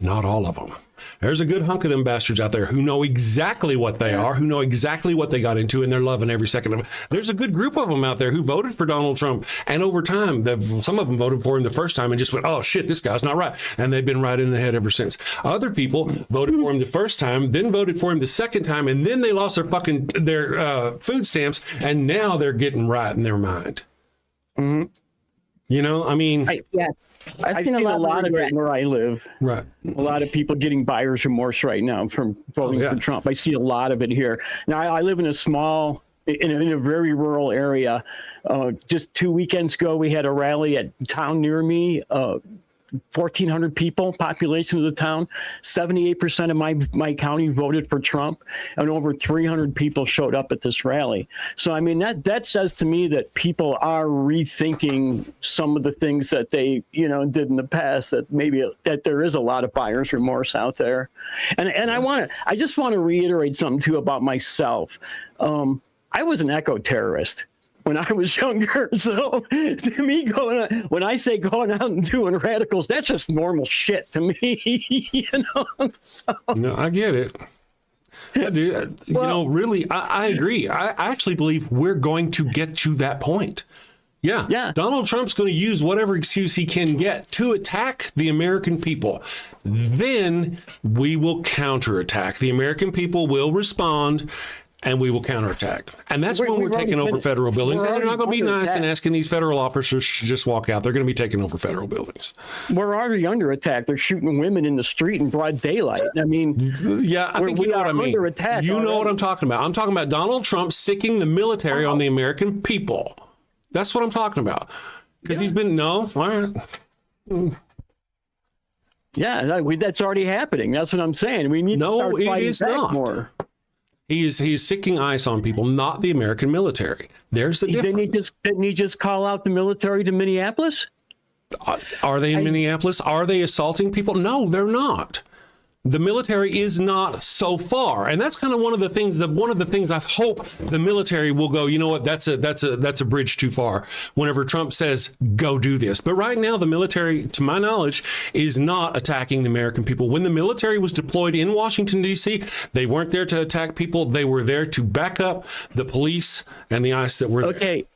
Not all of them. There's a good hunk of them bastards out there who know exactly what they are, who know exactly what they got into, and they're loving every second of it. There's a good group of them out there who voted for Donald Trump, and over time, some of them voted for him the first time and just went, oh, shit, this guy's not right. And they've been right in the head ever since. Other people voted for him the first time, then voted for him the second time, and then they lost their food stamps, and now they're getting right in their mind. Mm-hmm. I mean, I've seen a lot of it where I live. Right. A lot of people getting buyer's remorse right now from voting for Trump. I see a lot of it here. Now, I live in in a very rural area. Just 2 weekends ago, we had a rally at a town near me. 1,400 people, population of the town. 78% of my county voted for Trump, and over 300 people showed up at this rally. So, I mean, that says to me that people are rethinking some of the things that they, did in the past, that there is a lot of buyer's remorse out there. And I just want to reiterate something too about myself. I was an eco-terrorist when I was younger. So to me, when I say going out and doing radicals, that's just normal shit to me, So. No, I get it. I do. Really, I agree. I actually believe we're going to get to that point. Yeah. Donald Trump's going to use whatever excuse he can get to attack the American people. Then we will counterattack. The American people will respond, and we will counterattack. And that's when we're taking over federal buildings. And they're not going to be nice and asking these federal officers to just walk out. They're going to be taking over federal buildings. We're already under attack. They're shooting women in the street in broad daylight. I mean, yeah, I think you know what I mean. You know what I'm talking about. I'm talking about Donald Trump sicking the military on the American people. That's what I'm talking about. Because he's been, all right. Yeah, that's already happening. That's what I'm saying. We need to start fighting back more. He is sicking ice on people, not the American military. There's the difference. Didn't he just call out the military to Minneapolis? Are they in Minneapolis? Are they assaulting people? No, they're not. The military is not so far, and that's kind of one of the things I hope the military will go, you know what, that's a bridge too far whenever Trump says go do this. But right now the military, to my knowledge, is not attacking the American people. When the military was deployed in Washington D.C., they weren't there to attack people. They were there to back up the police and the ICE that were there. Okay.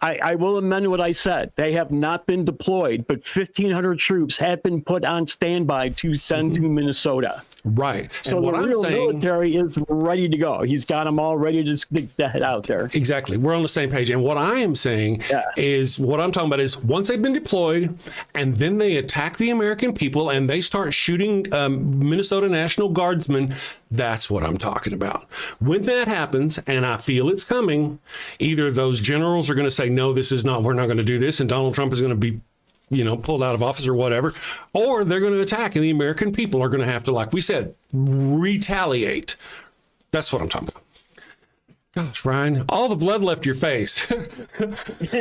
I will amend what I said. They have not been deployed, but 1,500 troops have been put on standby to send to Minnesota. Right. So the real military is ready to go. He's got them all ready to head out there. Exactly. We're on the same page. And what I am saying is, what I'm talking about is once they've been deployed and then they attack the American people and they start shooting Minnesota National Guardsmen, that's what I'm talking about. When that happens, and I feel it's coming, either those generals are going to say, no, we're not going to do this, and Donald Trump is going to be pulled out of office or whatever, or they're going to attack and the American people are going to have to, like we said, retaliate. That's what I'm talking about. Gosh, Ryan, all the blood left your face. She's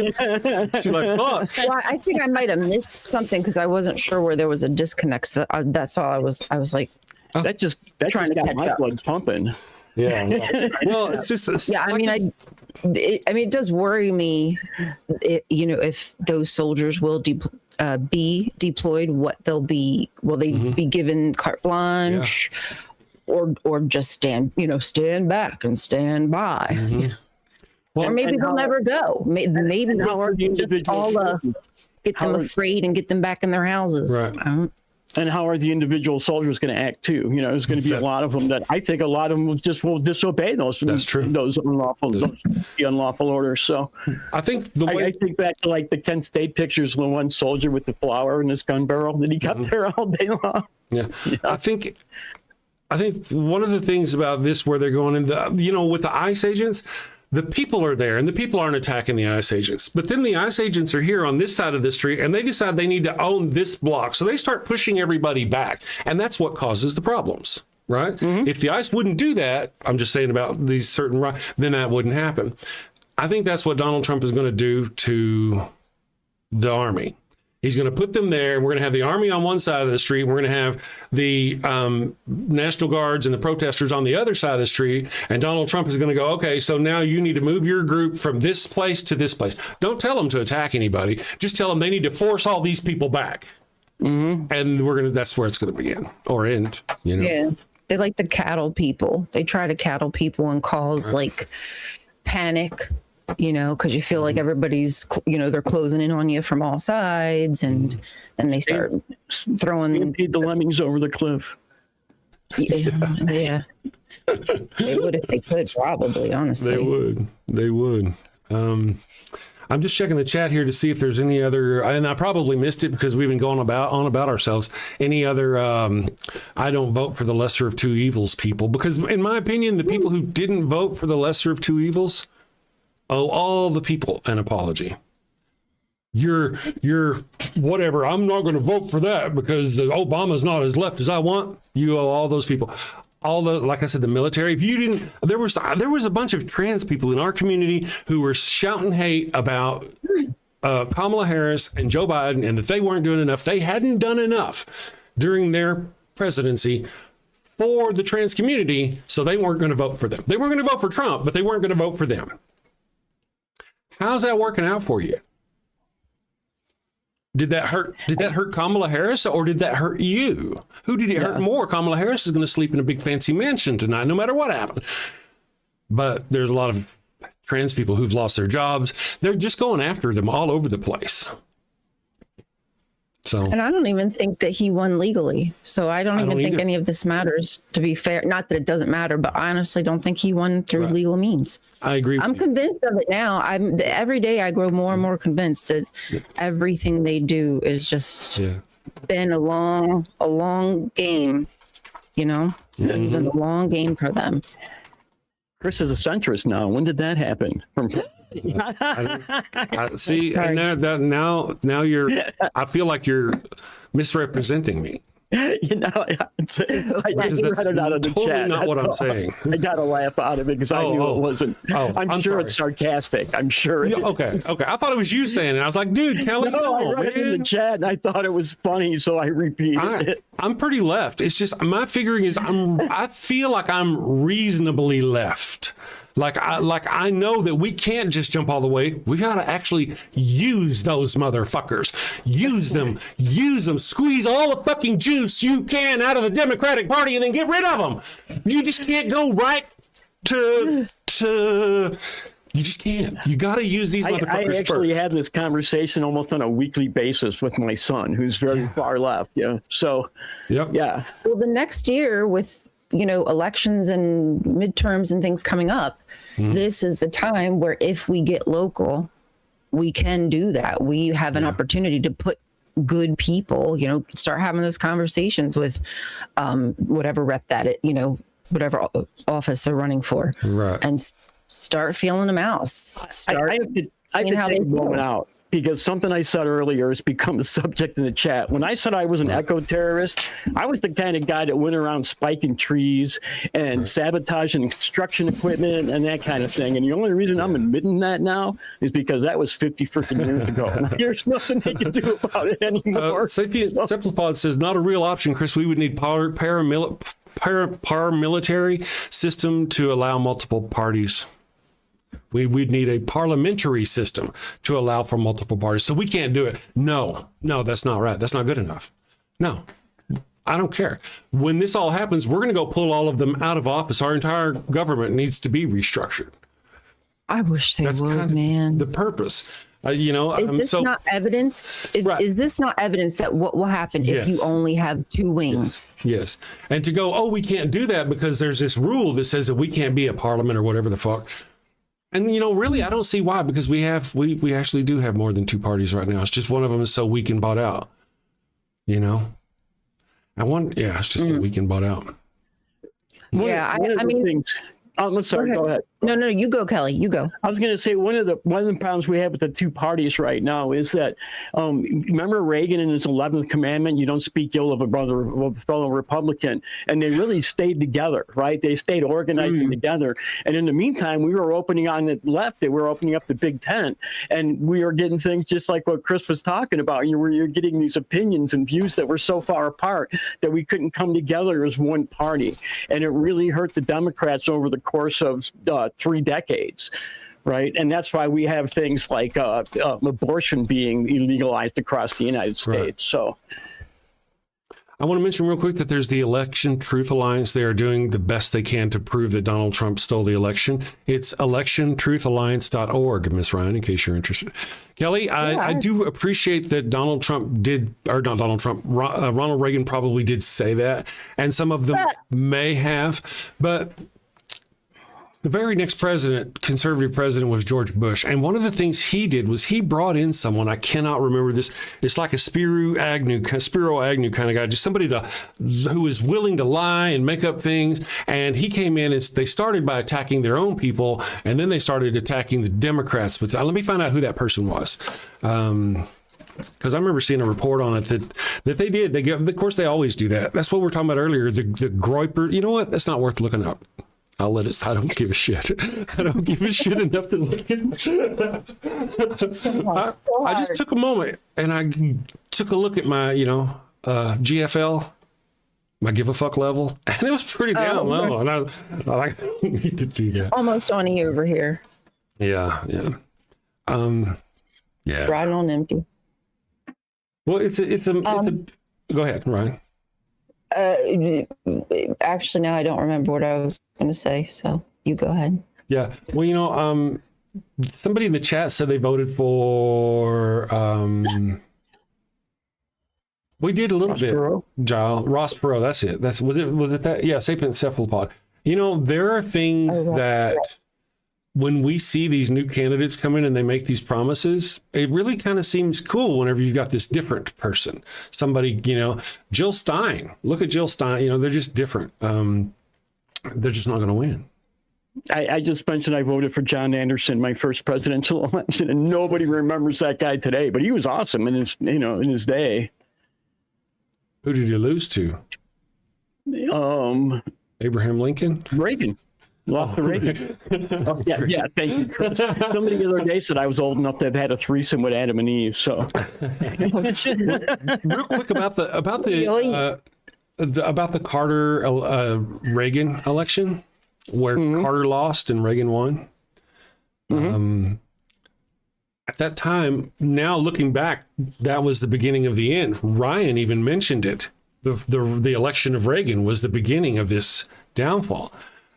like, fuck. Well, I think I might have missed something because I wasn't sure where there was a disconnect. So that's all I was like, that just trying to got catch my up. blood pumping. Yeah. Well, it's just it does worry me, if those soldiers will be deployed, what will they be given carte blanche, or just stand back and stand by, Well, or maybe they'll never go. Maybe just all get them afraid and get them back in their houses. Right. And how are the individual soldiers going to act too? There's going to be a lot of them that I think a lot of them will disobey those. That's true. Those unlawful orders. So I think I think back to like the Kent State pictures of the one soldier with the flower in his gun barrel that he kept there all day long. Yeah. I think one of the things about this where they're going in with the ICE agents, the people are there and the people aren't attacking the ICE agents. But then the ICE agents are here on this side of the street and they decide they need to own this block. So they start pushing everybody back. And that's what causes the problems, right? Mm-hmm. If the ICE wouldn't do that, I'm just saying about these certain rights, then that wouldn't happen. I think that's what Donald Trump is going to do to the army. He's going to put them there. We're going to have the army on one side of the street. We're going to have the National Guards and the protesters on the other side of the street. And Donald Trump is going to go, okay, so now you need to move your group from this place to this place. Don't tell them to attack anybody. Just tell them they need to force all these people back. Mm-hmm. And that's where it's going to begin or end. Yeah. They like to cattle people. They try to cattle people and cause like panic. Because you feel like everybody's, they're closing in on you from all sides, and then they start throwing the lemmings over the cliff. Yeah. They would if they could, probably, honestly. They would. I'm just checking the chat here to see if there's any other, and I probably missed it because we've been going on about ourselves. Any other, I don't vote for the lesser of two evils people, because in my opinion, the people who didn't vote for the lesser of two evils owe all the people an apology. You're whatever. I'm not going to vote for that because Obama's not as left as I want. You owe all those people. Like I said, the military. If you didn't, there was a bunch of trans people in our community who were shouting hate about Kamala Harris and Joe Biden, and that they weren't doing enough. They hadn't done enough during their presidency for the trans community, so they weren't going to vote for them. They weren't going to vote for Trump, but they weren't going to vote for them. How's that working out for you? Did that hurt Kamala Harris, or did that hurt you? Who did it hurt more? Kamala Harris is going to sleep in a big fancy mansion tonight, no matter what happened. But there's a lot of trans people who've lost their jobs. They're just going after them all over the place. So, and I don't even think that he won legally. So I don't even think either. any of this matters, to be fair. Not that it doesn't matter, but I honestly don't think he won through legal means. I agree. I'm convinced of it now. Every day I grow more and more convinced that everything they do is just been a long game, you know? It's been a long game for them. Chris is a centrist now. When did that happen? See, and now you're. I feel like you're misrepresenting me. You know, I read it out of the totally chat. not what I'm saying. I got a laugh out of it because I knew it wasn't. I'm sure sorry. It's sarcastic. I'm sure. Okay. I thought it was you saying it. I was like, dude, Kelly, I read it in the chat and I thought it was funny, so I repeated it. I'm pretty left. It's just my figuring is I feel like I'm reasonably left. Like I know that we can't just jump all the way. We gotta actually use those motherfuckers. Use them. Squeeze all the fucking juice you can out of the Democratic Party and then get rid of them. You just can't go right to. You just can't. You got to use these motherfuckers. I actually first. had this conversation almost on a weekly basis with my son, who's very far left. Yeah. So. Yeah. Well, the next year with elections and midterms and things coming up, this is the time where if we get local, we can do that. We have an opportunity to put good people, start having those conversations with whatever rep that whatever office they're running for, right? And start feeling them out. I have to take a moment out. Because something I said earlier has become a subject in the chat. When I said I was an eco-terrorist, I was the kind of guy that went around spiking trees and sabotaging construction equipment and that kind of thing. And the only reason I'm admitting that now is because that was 50 freaking years ago. And there's nothing they can do about it anymore. Cephalopod says, not a real option, Chris. We would need paramilitary system to allow multiple parties. We'd need a parliamentary system to allow for multiple parties. So we can't do it. No, that's not right. That's not good enough. No, I don't care. When this all happens, we're going to go pull all of them out of office. Our entire government needs to be restructured. I wish they would, kind of man. The purpose, Is this not evidence? Is this not evidence that what will happen if you only have two wings? Yes. And to go, we can't do that because there's this rule that says that we can't be a parliament or whatever the fuck. And, really, I don't see why, because we actually do have more than two parties right now. It's just one of them is so weak and bought out, And it's just so weak and bought out. I mean, I'm sorry, go ahead. No, you go, Kelly. You go. I was going to say one of the problems we have with the two parties right now is that remember Reagan in his 11th commandment, you don't speak ill of a fellow Republican, and they really stayed together, right? They stayed organizing together. And in the meantime, we were opening on the left, they were opening up the Big Tent, and we were getting things just like what Chris was talking about. You're getting these opinions and views that were so far apart that we couldn't come together as one party. And it really hurt the Democrats over the course of 3 decades, right? And that's why we have things like abortion being illegalized across the United States. Right. So I want to mention real quick that there's the Election Truth Alliance. They are doing the best they can to prove that Donald Trump stole the election. It's electiontruthalliance.org, Miss Ryan, in case you're interested. Kelly, I do appreciate that Ronald Reagan probably did say that, and some of them may have, but the very next conservative president, was George Bush. And one of the things he did was he brought in someone, I cannot remember this. It's like a Spiro Agnew kind of guy, just somebody who was willing to lie and make up things. And he came in and they started by attacking their own people, and then they started attacking the Democrats. But let me find out who that person was. Because I remember seeing a report on it that they did. Of course, they always do that. That's what we're talking about earlier. The Groyper. You know what? That's not worth looking up. I'll let it. I don't give a shit. I don't give a shit enough to look at. I just took a moment and I took a look at my, GFL, my give a fuck level, and it was pretty down low. And I don't need to do that. Almost on E over here. Yeah. Riding on empty. Well, it's a. Go ahead, Ryan. Actually, now I don't remember what I was going to say, so you go ahead. Yeah. Well, somebody in the chat said they voted for. We did a little Ross bit. Perot? Giles, Ross Perot. That's it. Was it that? Yeah, sapient cephalopod. You know, there are things that when we see these new candidates come in and they make these promises, it really kind of seems cool whenever you've got this different person. Somebody, you know, Jill Stein. Look at Jill Stein. You know, they're just different. They're just not going to win. I just mentioned I voted for John Anderson, my first presidential election, and nobody remembers that guy today. But he was awesome in his day. Who did you lose to? Abraham Lincoln? Reagan. Lost to Reagan. Oh, yeah, thank you, Chris. Somebody the other day said I was old enough to have had a threesome with Adam and Eve. So, real quick about the Carter Reagan election, where Carter lost and Reagan won. At that time, now looking back, that was the beginning of the end. Ryan even mentioned it. The election of Reagan was the beginning of this downfall.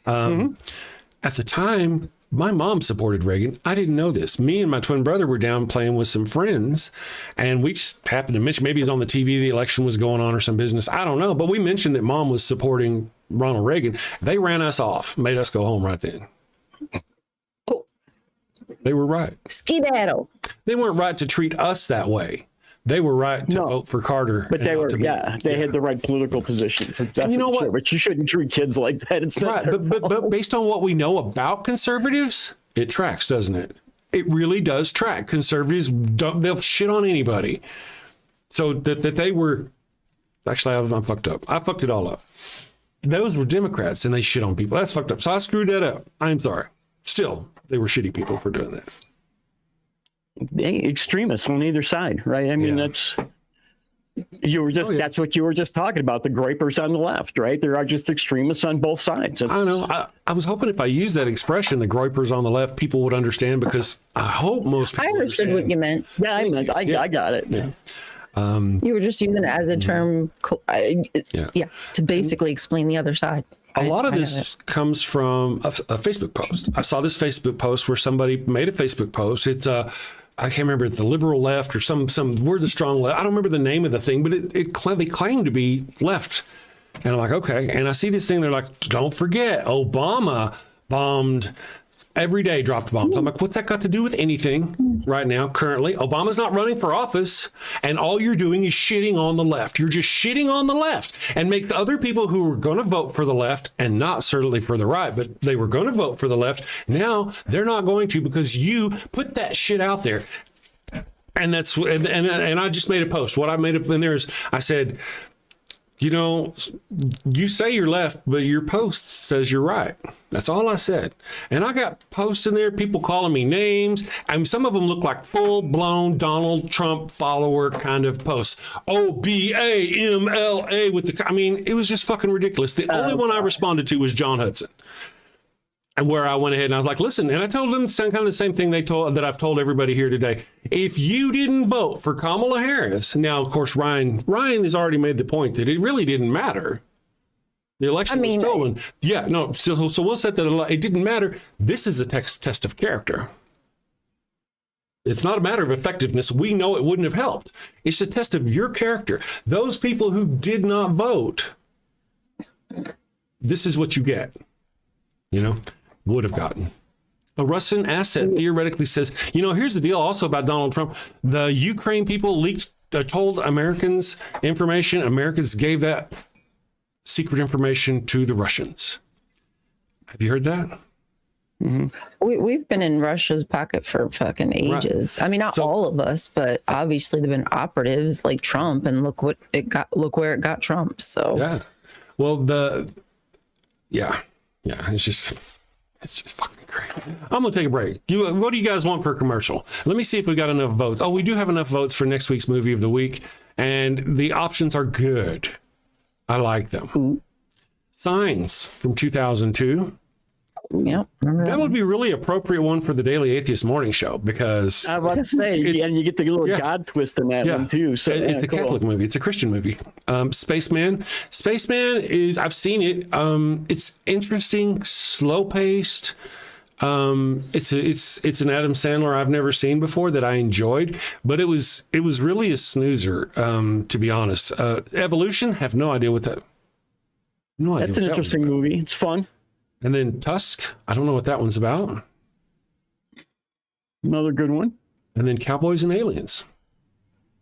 At the time, my mom supported Reagan. I didn't know this. Me and my twin brother were down playing with some friends, and we just happened to mention, maybe it was on the TV, the election was going on or some business. I don't know, but we mentioned that mom was supporting Ronald Reagan. They ran us off, made us go home right then. They were right. Skedaddle. They weren't right to treat us that way. They were right to vote for Carter. But they were, they had the right political position. And you know what? Sure, but you shouldn't treat kids like that. It's not right. But based on what we know about conservatives, it tracks, doesn't it? It really does track. Conservatives they'll shit on anybody. So that they were, actually, I'm fucked up. I fucked it all up. Those were Democrats and they shit on people. That's fucked up. So I screwed that up. I'm sorry. Still, they were shitty people for doing that. Extremists on either side, right? I mean, that's what you were just talking about, the gripers on the left, right? There are just extremists on both sides. I know. I was hoping if I used that expression, the gripers on the left, people would understand, because I hope most people understood what you meant. Yeah, I got it. Yeah. You were just using it as a term, to basically explain the other side. A lot of this comes from a Facebook post. I saw this Facebook post where somebody made a Facebook post. It's I can't remember, the liberal left or some we're the strong left. I don't remember the name of the thing, but they claim to be left. And I'm like, okay. And I see this thing. They're like, don't forget, Obama bombed every day, dropped bombs. I'm like, what's that got to do with anything right now? Currently, Obama's not running for office, and all you're doing is shitting on the left. You're just shitting on the left, and make other people who were going to vote for the left, and not certainly for the right, but they were going to vote for the left. Now they're not going to, because you put that shit out there. And that's and I just made a post. What I made up in there is, I said, you know, you say you're left, but your post says you're right. That's all I said. And I got posts in there, people calling me names. I mean, some of them look like full-blown Donald Trump follower kind of posts. OBAMLA with the, I mean, it was just fucking ridiculous. The only one I responded to was John Hudson. And where I went ahead and I was like, listen, and I told them kind of the same thing that I've told everybody here today. If you didn't vote for Kamala Harris, now, of course, Ryan has already made the point that it really didn't matter. The election was stolen. Yeah, no, so we'll set that, it didn't matter. This is a test of character. It's not a matter of effectiveness. We know it wouldn't have helped. It's a test of your character. Those people who did not vote, this is what you get, you know? Would have gotten. A Russian asset theoretically says, you know, here's the deal also about Donald Trump. The Ukraine people told Americans information. Americans gave that secret information to the Russians. Have you heard that? Mm-hmm. We've been in Russia's pocket for fucking ages. Right. I mean, not all of us, but obviously there've been operatives like Trump, and look where it got Trump. So yeah. Well, it's just fucking crazy. I'm going to take a break. What do you guys want for a commercial? Let me see if we got enough votes. Oh, we do have enough votes for next week's movie of the week, and the options are good. I like them. Ooh. Signs from 2002. Yep. That would be a really appropriate one for the Daily Atheist Morning Show, because I was about to say, and you get the little God twist in that one too. So it's a Catholic movie. It's a Christian movie. Spaceman is, I've seen it. It's interesting, slow paced. It's an Adam Sandler I've never seen before that I enjoyed, but it was really a snoozer, to be honest. Evolution, have no idea what that. No idea. That's an interesting movie. It's fun. And then Tusk, I don't know what that one's about. Another good one. And then Cowboys and Aliens.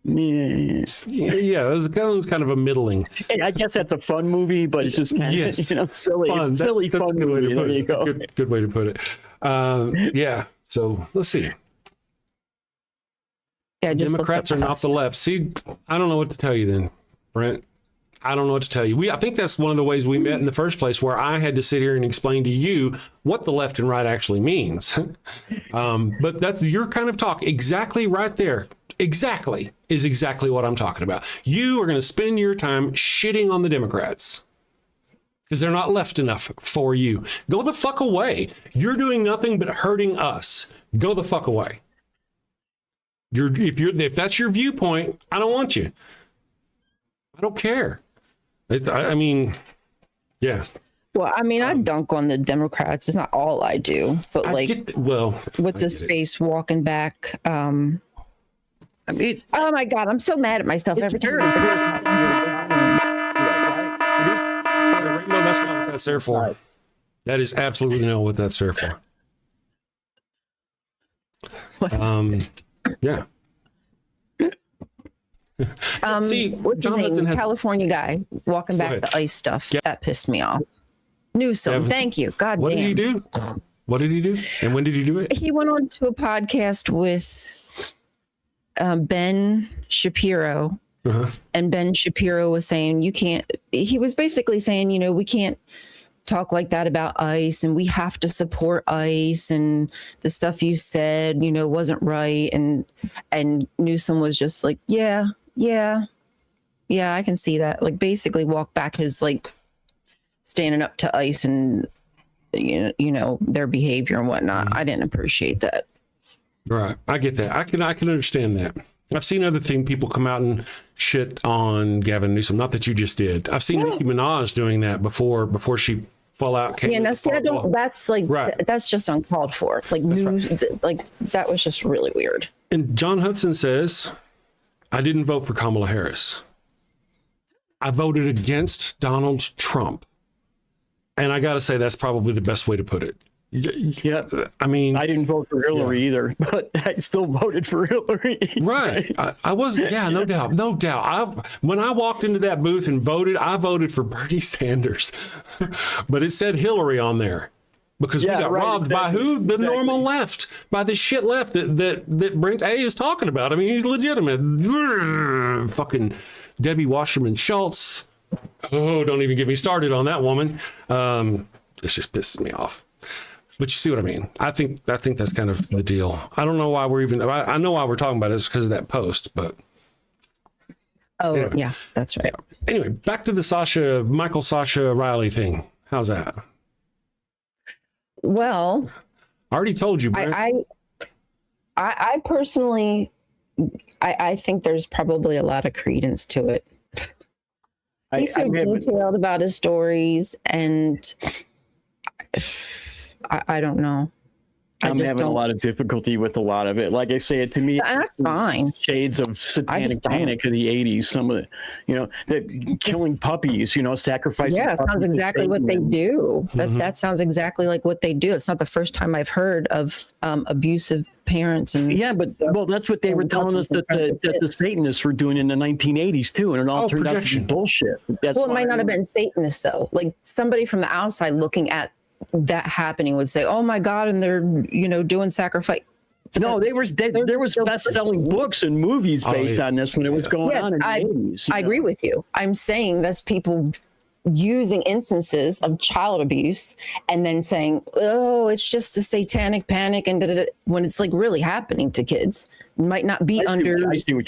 Yeah, that one's kind of a middling. Hey, I guess that's a fun movie, but it's just kind of, silly, fun. Silly That's fun a good way movie. to put There you it. go. Good way to put it. So let's see. Yeah, Democrats are not the left. See, I don't know what to tell you then, Brent. I don't know what to tell you. I think that's one of the ways we met in the first place, where I had to sit here and explain to you what the left and right actually means. But that's your kind of talk. Exactly right there. Exactly is exactly what I'm talking about. You are going to spend your time shitting on the Democrats because they're not left enough for you. Go the fuck away. You're doing nothing but hurting us. Go the fuck away. If that's your viewpoint, I don't want you. I don't care. I mean, yeah. Well, I mean, I dunk on the Democrats. It's not all I do, but what's his face walking back? I mean, oh my God, I'm so mad at myself every time. No, that's not what that's there for. That is absolutely not what that's there for. Yeah. See, what's his name? California guy walking back the ICE stuff. Yeah. That pissed me off. Newsom, thank you. God what damn. Did he do? What did he do? And when did he do it? He went on to a podcast with Ben Shapiro. And Ben Shapiro was saying, he was basically saying, we can't talk like that about ICE, and we have to support ICE, and the stuff you said, wasn't right. And Newsom was just like, yeah, I can see that. Like, basically walk back his standing up to ICE and their behavior and whatnot. I didn't appreciate that. Right, I get that. I can understand that. I've seen other people come out and shit on Gavin Newsom. Not that you just did. I've seen Nicki Minaj doing that before she fell out. Yeah, now see, that's just uncalled for. That was just really weird. And John Hudson says, I didn't vote for Kamala Harris. I voted against Donald Trump. And I got to say, that's probably the best way to put it. Yeah, I mean, I didn't vote for Hillary either, but I still voted for Hillary. Right. I wasn't. Yeah, no doubt. When I walked into that booth and voted, I voted for Bernie Sanders, but it said Hillary on there because we got robbed by who? The normal left, by the shit left that Brent A is talking about. I mean, he's legitimate. Fucking Debbie Wasserman Schultz. Oh, don't even get me started on that woman. It just pisses me off. But you see what I mean? I think that's kind of the deal. I don't know why I know why we're talking about it. It's because of that post, but. Anyway. Yeah, that's right. Anyway, back to the Michael Sascha Riley thing. How's that? Well, I already told you, Brent. I personally, I think there's probably a lot of credence to it. He's so detailed about his stories, and I don't know. I'm having a lot of difficulty with a lot of it. Like I say, to me, that's fine. Shades of satanic panic of the 80s. Some of the, the killing puppies, sacrificing. Yeah, it sounds exactly what they do. That sounds exactly like what they do. It's not the first time I've heard of abusive parents. And that's what they were telling us that the Satanists were doing in the 1980s too, and it all turned out to be bullshit. It might not have been Satanists though. Like somebody from the outside looking at that happening would say, "Oh my God!" and they're doing sacrifice. No, there was best-selling books and movies based on this when it was going on in the 80s. I agree with you. I'm saying that's people using instances of child abuse and then saying, "Oh, it's just the satanic panic," and when it's really happening to kids. It might not be under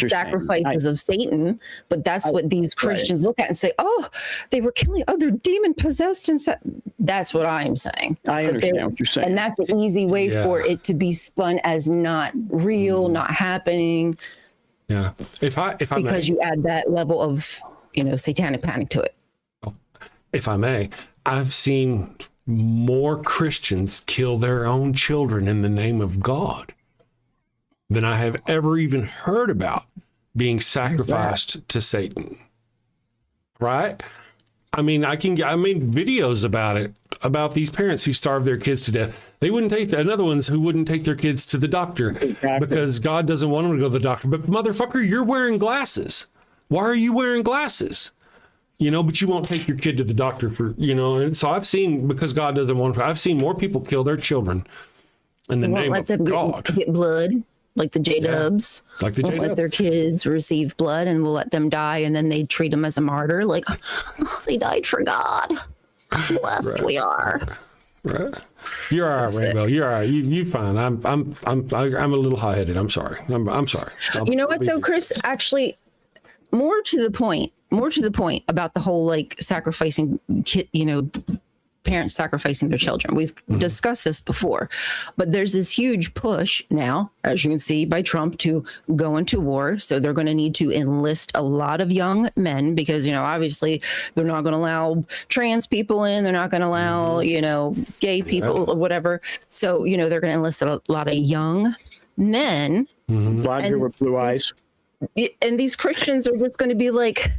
sacrifices of Satan, but that's what these Christians look at and say, "Oh, they were killing. Oh, they're demon possessed." And that's what I'm saying. I understand what you're saying, and that's an easy way for it to be spun as not real, not happening. Yeah, because you add that level of satanic panic to it. If I may, I've seen more Christians kill their own children in the name of God than I have ever even heard about being sacrificed to Satan. Right? I mean, I made videos about it, about these parents who starve their kids to death. They wouldn't take another ones who wouldn't take their kids to the doctor because God doesn't want them to go to the doctor. But motherfucker, you're wearing glasses. Why are you wearing glasses? You know, but you won't take your kid to the doctor for, you know. And so I've seen, because God doesn't want to, I've seen more people kill their children in the name of God. Get blood. Like the J-Dubs, like the won't let their kids receive blood, and we'll let them die, and then they treat them as a martyr. Like, oh, they died for God. Blessed we are. Right. You're all right, Rainbow. You're all right. You fine. I'm a little high-headed. I'm sorry. I'm sorry. You know what though, Chris? Actually, more to the point about the whole like sacrificing kid, you know, parents sacrificing their children. We've discussed this before, but there's this huge push now, as you can see, by Trump to go into war. So they're going to need to enlist a lot of young men because, you know, obviously they're not going to allow trans people in. They're not going to allow, you know, gay people or whatever. So, you know, they're going to enlist a lot of young men. Blonde hair with blue eyes. And these Christians are just going to be like,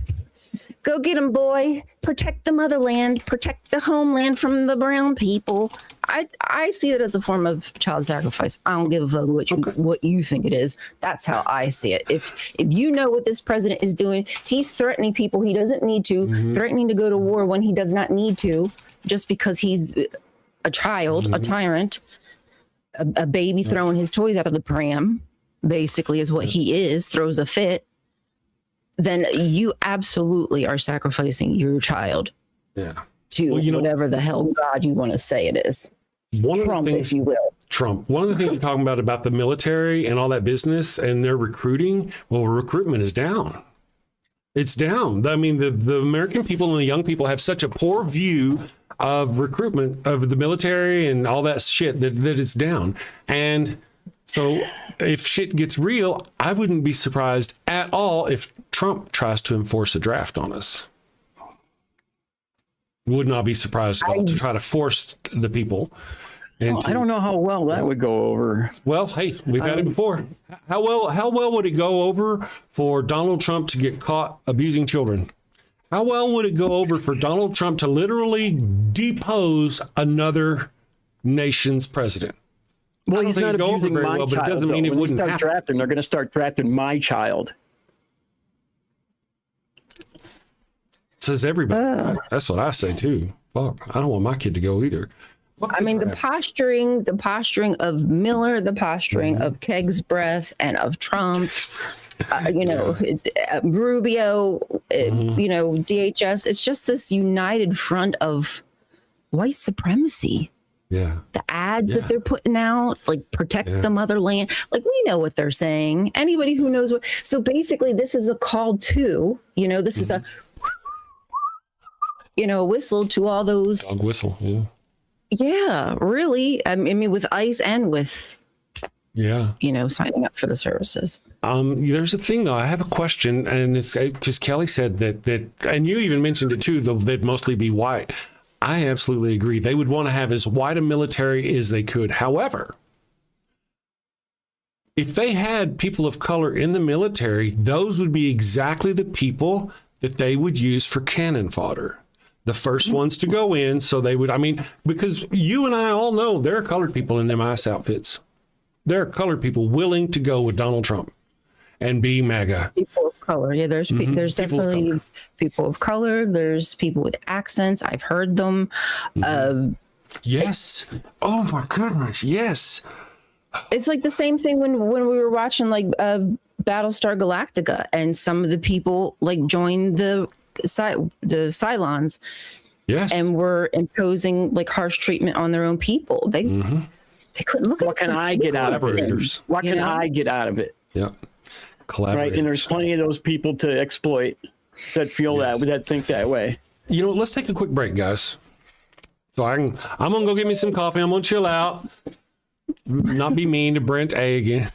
go get them, boy. Protect the motherland. Protect the homeland from the brown people. I see it as a form of child sacrifice. I don't give a fuck what you think it is. That's how I see it. If you know what this president is doing, he's threatening people he doesn't need to, threatening to go to war when he does not need to, just because he's a child, a tyrant, a baby throwing his toys out of the pram, basically is what he is, throws a fit. Then you absolutely are sacrificing your child to whatever the hell God you want to say it is. Trump, if you will. Trump. One of the things you're talking about the military and all that business and their recruiting, well, recruitment is down. It's down. I mean, the American people and the young people have such a poor view of recruitment of the military and all that shit that it's down. And so if shit gets real, I wouldn't be surprised at all if Trump tries to enforce a draft on us. Would not be surprised at all to try to force the people. I don't know how well that would go over. Well, hey, we've had it before. How well would it go over for Donald Trump to get caught abusing children? How well would it go over for Donald Trump to literally depose another nation's president? Well, he's not abusing my child, but it doesn't mean it wouldn't happen. They're going to start drafting my child. Says everybody. That's what I say too. Fuck, I don't want my kid to go either. I mean, the posturing of Miller, the posturing of Keg's breath and of Trump, Rubio, DHS. It's just this united front of white supremacy. Yeah. The ads that they're putting out, it's like protect the motherland. Like, we know what they're saying. Anybody who knows what. So basically, this is a call to, this is a, whistle to all those. Dog whistle. Yeah. Yeah, really. I mean, with ICE and with, signing up for the services. There's a thing though. I have a question, and it's because Kelly said that, and you even mentioned it too. They'd mostly be white. I absolutely agree. They would want to have as wide a military as they could. However, if they had people of color in the military, those would be exactly the people that they would use for cannon fodder. The first ones to go in. So they would, because you and I all know there are colored people in them ICE outfits. There are colored people willing to go with Donald Trump and be MAGA. People of color. Yeah, there's definitely people of color. There's people with accents. I've heard them. Yes. Oh my goodness. Yes. It's like the same thing when we were watching like Battlestar Galactica, and some of the people like joined the Cylons. Yes. And were imposing like harsh treatment on their own people. They couldn't look at what can I get out of it? What can I get out of it? Yeah. Right, and there's plenty of those people to exploit that feel that think that way. Let's take a quick break, guys. So I'm gonna go get me some coffee. I'm gonna chill out, not be mean to Brent A again.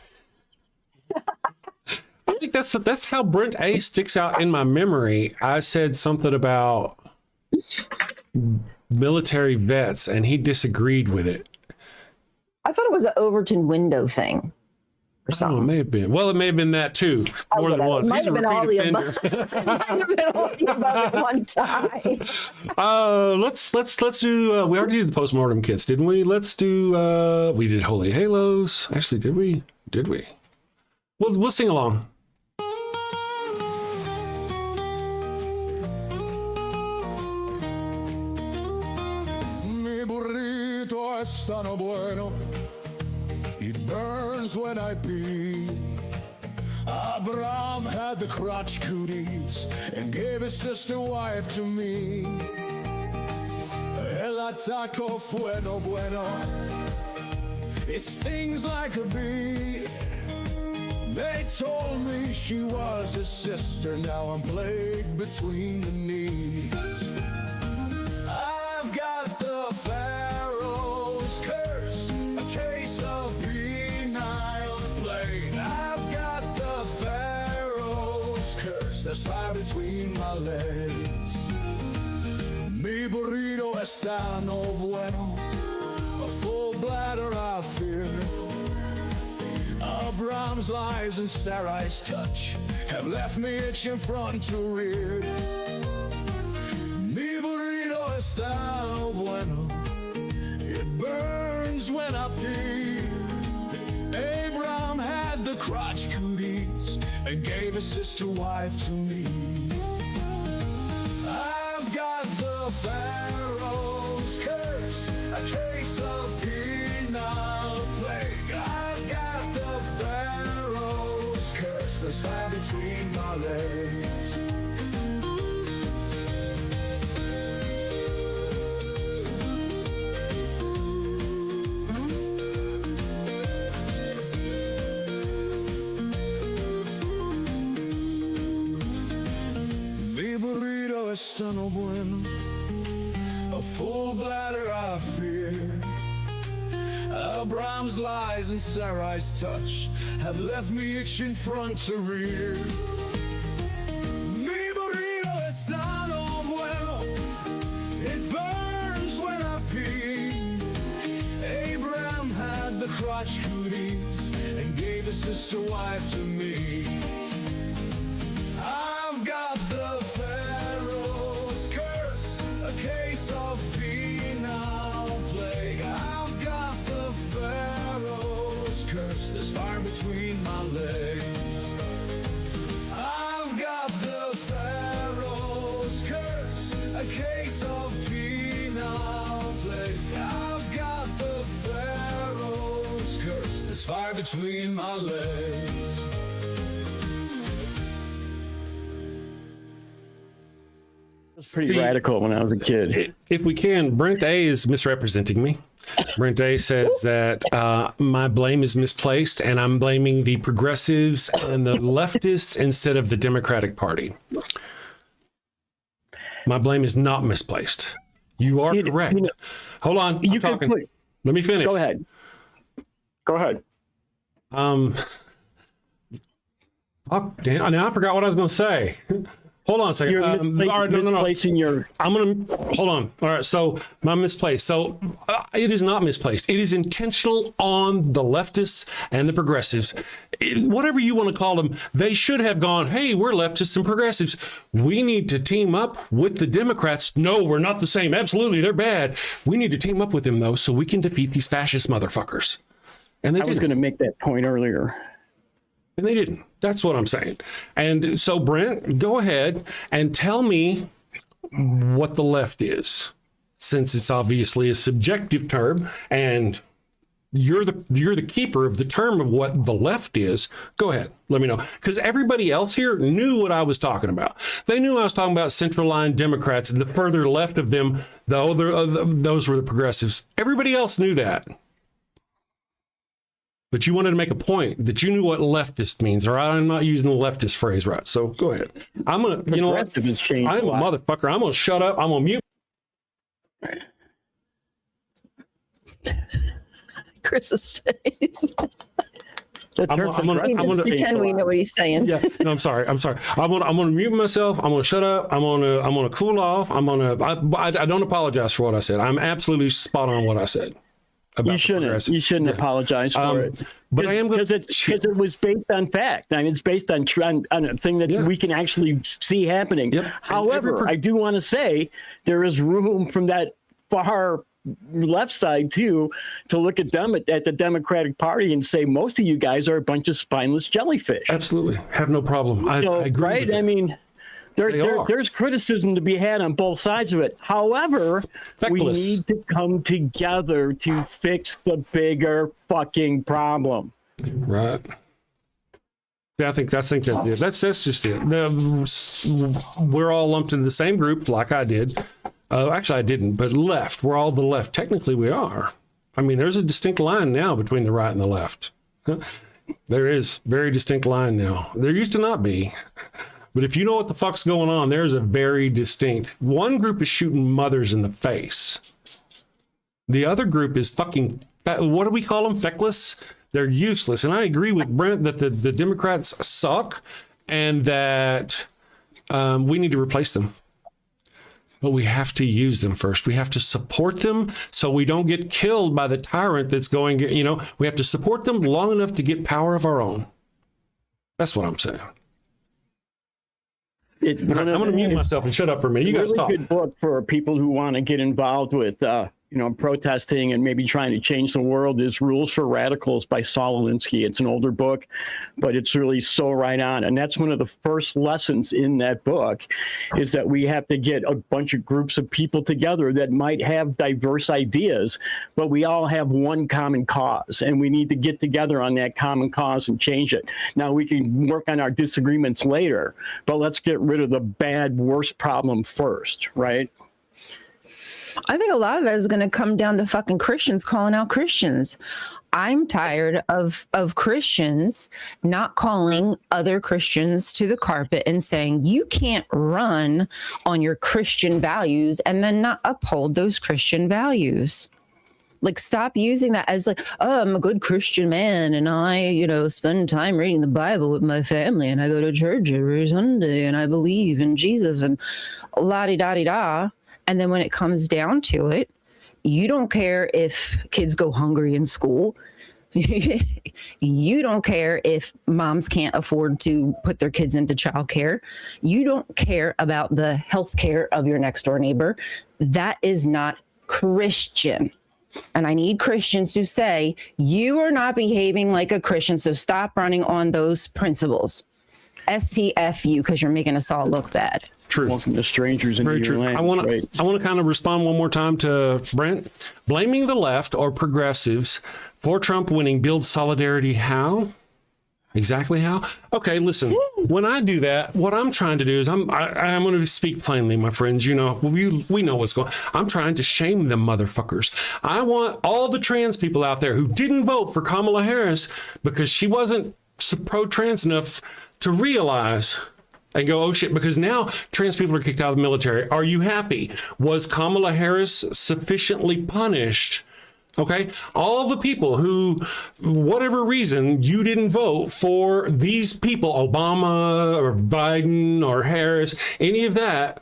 I think that's how Brent A sticks out in my memory. I said something about military vets, and he disagreed with it. I thought it was an Overton window thing or Oh, something. it may have been. Well, it may have been that too, more than once. It might He's a have been all repeat the offender. above. It might have been all the above at one time. Let's do. We already did the postmortem kits, didn't we? Let's do. We did Holy Halos. Actually, did we? Did we? We'll sing along. Mi burrito es tan bueno, it burns when I pee. Abraham had the crotch cooties and gave his sister wife to me. El ataco fue no bueno, it stings like a bee. They told me she was his sister, now I'm plagued between the knees. I've got the Pharaoh's curse, a case of penile plague. I've got the Pharaoh's curse, there's fire between my legs. Mi burrito está no bueno, a full bladder I fear. Abraham's lies and Sarai's touch have left me itching front to rear. Mi burrito está no bueno, it burns when I pee. Abraham had the crotch cooties and gave his sister wife to me. I've got the Pharaoh's curse, a case of penile plague. I've got the Pharaoh's curse, there's fire between my legs. Mi burrito está no bueno, a full bladder I fear. Abraham's lies and Sarai's touch have left me itching front to rear. Mi burrito está no bueno, it burns when I pee. Abraham had the crotch cooties and gave his sister wife to me. I've got the Pharaoh's curse, a case of penile plague. I've got the Pharaoh's curse, there's fire between my legs. I've got the Pharaoh's curse, a case of penile plague. I've got the Pharaoh's curse, there's fire between my legs. Pretty radical when I was a kid. If we can, Brent A is misrepresenting me. Brent A says that my blame is misplaced and I'm blaming the progressives and the leftists instead of the Democratic Party. My blame is not misplaced. You are correct. Hold on. I'm talking. Let me finish. Go ahead. Go ahead. Oh, damn. Now I forgot what I was going to say. Hold on a second. You're All right, no. misplacing your... I'm going to hold on. All right. So my misplaced. So it is not misplaced. It is intentional on the leftists and the progressives. Whatever you want to call them, they should have gone, hey, we're leftists and progressives. We need to team up with the Democrats. No, we're not the same. Absolutely. They're bad. We need to team up with them, though, so we can defeat these fascist motherfuckers. And they I was going to make that point earlier. And they didn't. That's what I'm saying. And so, Brent, go ahead and tell me what the left is, since it's obviously a subjective term, and you're the keeper of the term of what the left is. Go ahead. Let me know. Because everybody else here knew what I was talking about. They knew I was talking about center line Democrats, and the further left of them, those were the progressives. Everybody else knew that. But you wanted to make a point that you knew what leftist means, or I'm not using the leftist phrase right. So go ahead. I'm going to, you know what? I'm a motherfucker. I'm going to shut up. I'm going to mute. Chris's face. pretend we know what he's saying. Yeah, no, I'm sorry. I'm gonna mute myself. I'm gonna shut up. I'm gonna cool off. I don't apologize for what I said. I'm absolutely spot on what I said. You shouldn't apologize for it. But I am because it was based on fact. I mean, it's based on a thing that we can actually see happening. Yep. However, I do want to say there is room from that far left side too to look at them at the Democratic Party and say most of you guys are a bunch of spineless jellyfish. Absolutely, have no problem. I agree. Right? I mean, there's criticism to be had on both sides of it. However, we need to come together to fix the bigger fucking problem. Right. Yeah, I think that's just it. We're all lumped into the same group, like I did. Actually, I didn't, but left. We're all the left. Technically, we are. I mean, there's a distinct line now between the right and the left. There is very distinct line now. There used to not be. But if you know what the fuck's going on, there's a very distinct. One group is shooting mothers in the face. The other group is fucking, what do we call them? Feckless? They're useless. And I agree with Brent that the Democrats suck and that we need to replace them. But we have to use them first. We have to support them so we don't get killed by the tyrant that's going, we have to support them long enough to get power of our own. That's what I'm saying. I'm going to mute myself and shut up for a minute. You guys talk. Good book for people who want to get involved with, protesting and maybe trying to change the world is Rules for Radicals by Saul Alinsky. It's an older book, but it's really so right on. And that's one of the first lessons in that book is that we have to get a bunch of groups of people together that might have diverse ideas, but we all have one common cause, and we need to get together on that common cause and change it. Now, we can work on our disagreements later, but let's get rid of the bad, worst problem first, right? I think a lot of that is going to come down to fucking Christians calling out Christians. I'm tired of Christians not calling other Christians to the carpet and saying, you can't run on your Christian values and then not uphold those Christian values. Like, stop using that as like, oh, I'm a good Christian man and I, spend time reading the Bible with my family and I go to church every Sunday and I believe in Jesus and la-di-da-di-da. And then when it comes down to it, you don't care if kids go hungry in school. You don't care if moms can't afford to put their kids into childcare. You don't care about the health care of your next door neighbor. That is not Christian. And I need Christians to say, you are not behaving like a Christian, so stop running on those principles. STFU, because you're making us all look bad. True. Welcome to strangers in your land. I want to kind of respond one more time to Brent. Blaming the left or progressives for Trump winning builds solidarity. How? Exactly how? Okay, listen. When I do that, what I'm trying to do is I'm going to speak plainly, my friends. We know what's going on. I'm trying to shame them motherfuckers. I want all the trans people out there who didn't vote for Kamala Harris because she wasn't pro-trans enough to realize and go, oh shit, because now trans people are kicked out of the military. Are you happy? Was Kamala Harris sufficiently punished? Okay, all the people who, whatever reason, you didn't vote for these people, Obama or Biden or Harris, any of that,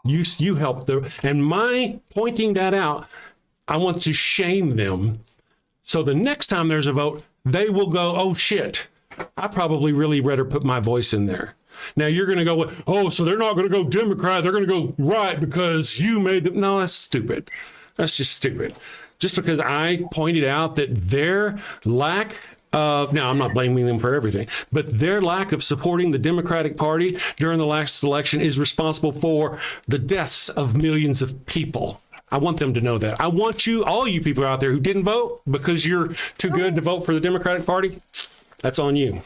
you helped them. And my pointing that out, I want to shame them. So the next time there's a vote, they will go, oh shit, I probably really better put my voice in there. Now you're going to go, oh, so they're not going to go Democrat, they're going to go right because you made them. No, that's stupid. That's just stupid. Just because I pointed out that their lack of, now I'm not blaming them for everything, but their lack of supporting the Democratic Party during the last election is responsible for the deaths of millions of people. I want them to know that. I want you, all you people out there who didn't vote because you're too good to vote for the Democratic Party, that's on you.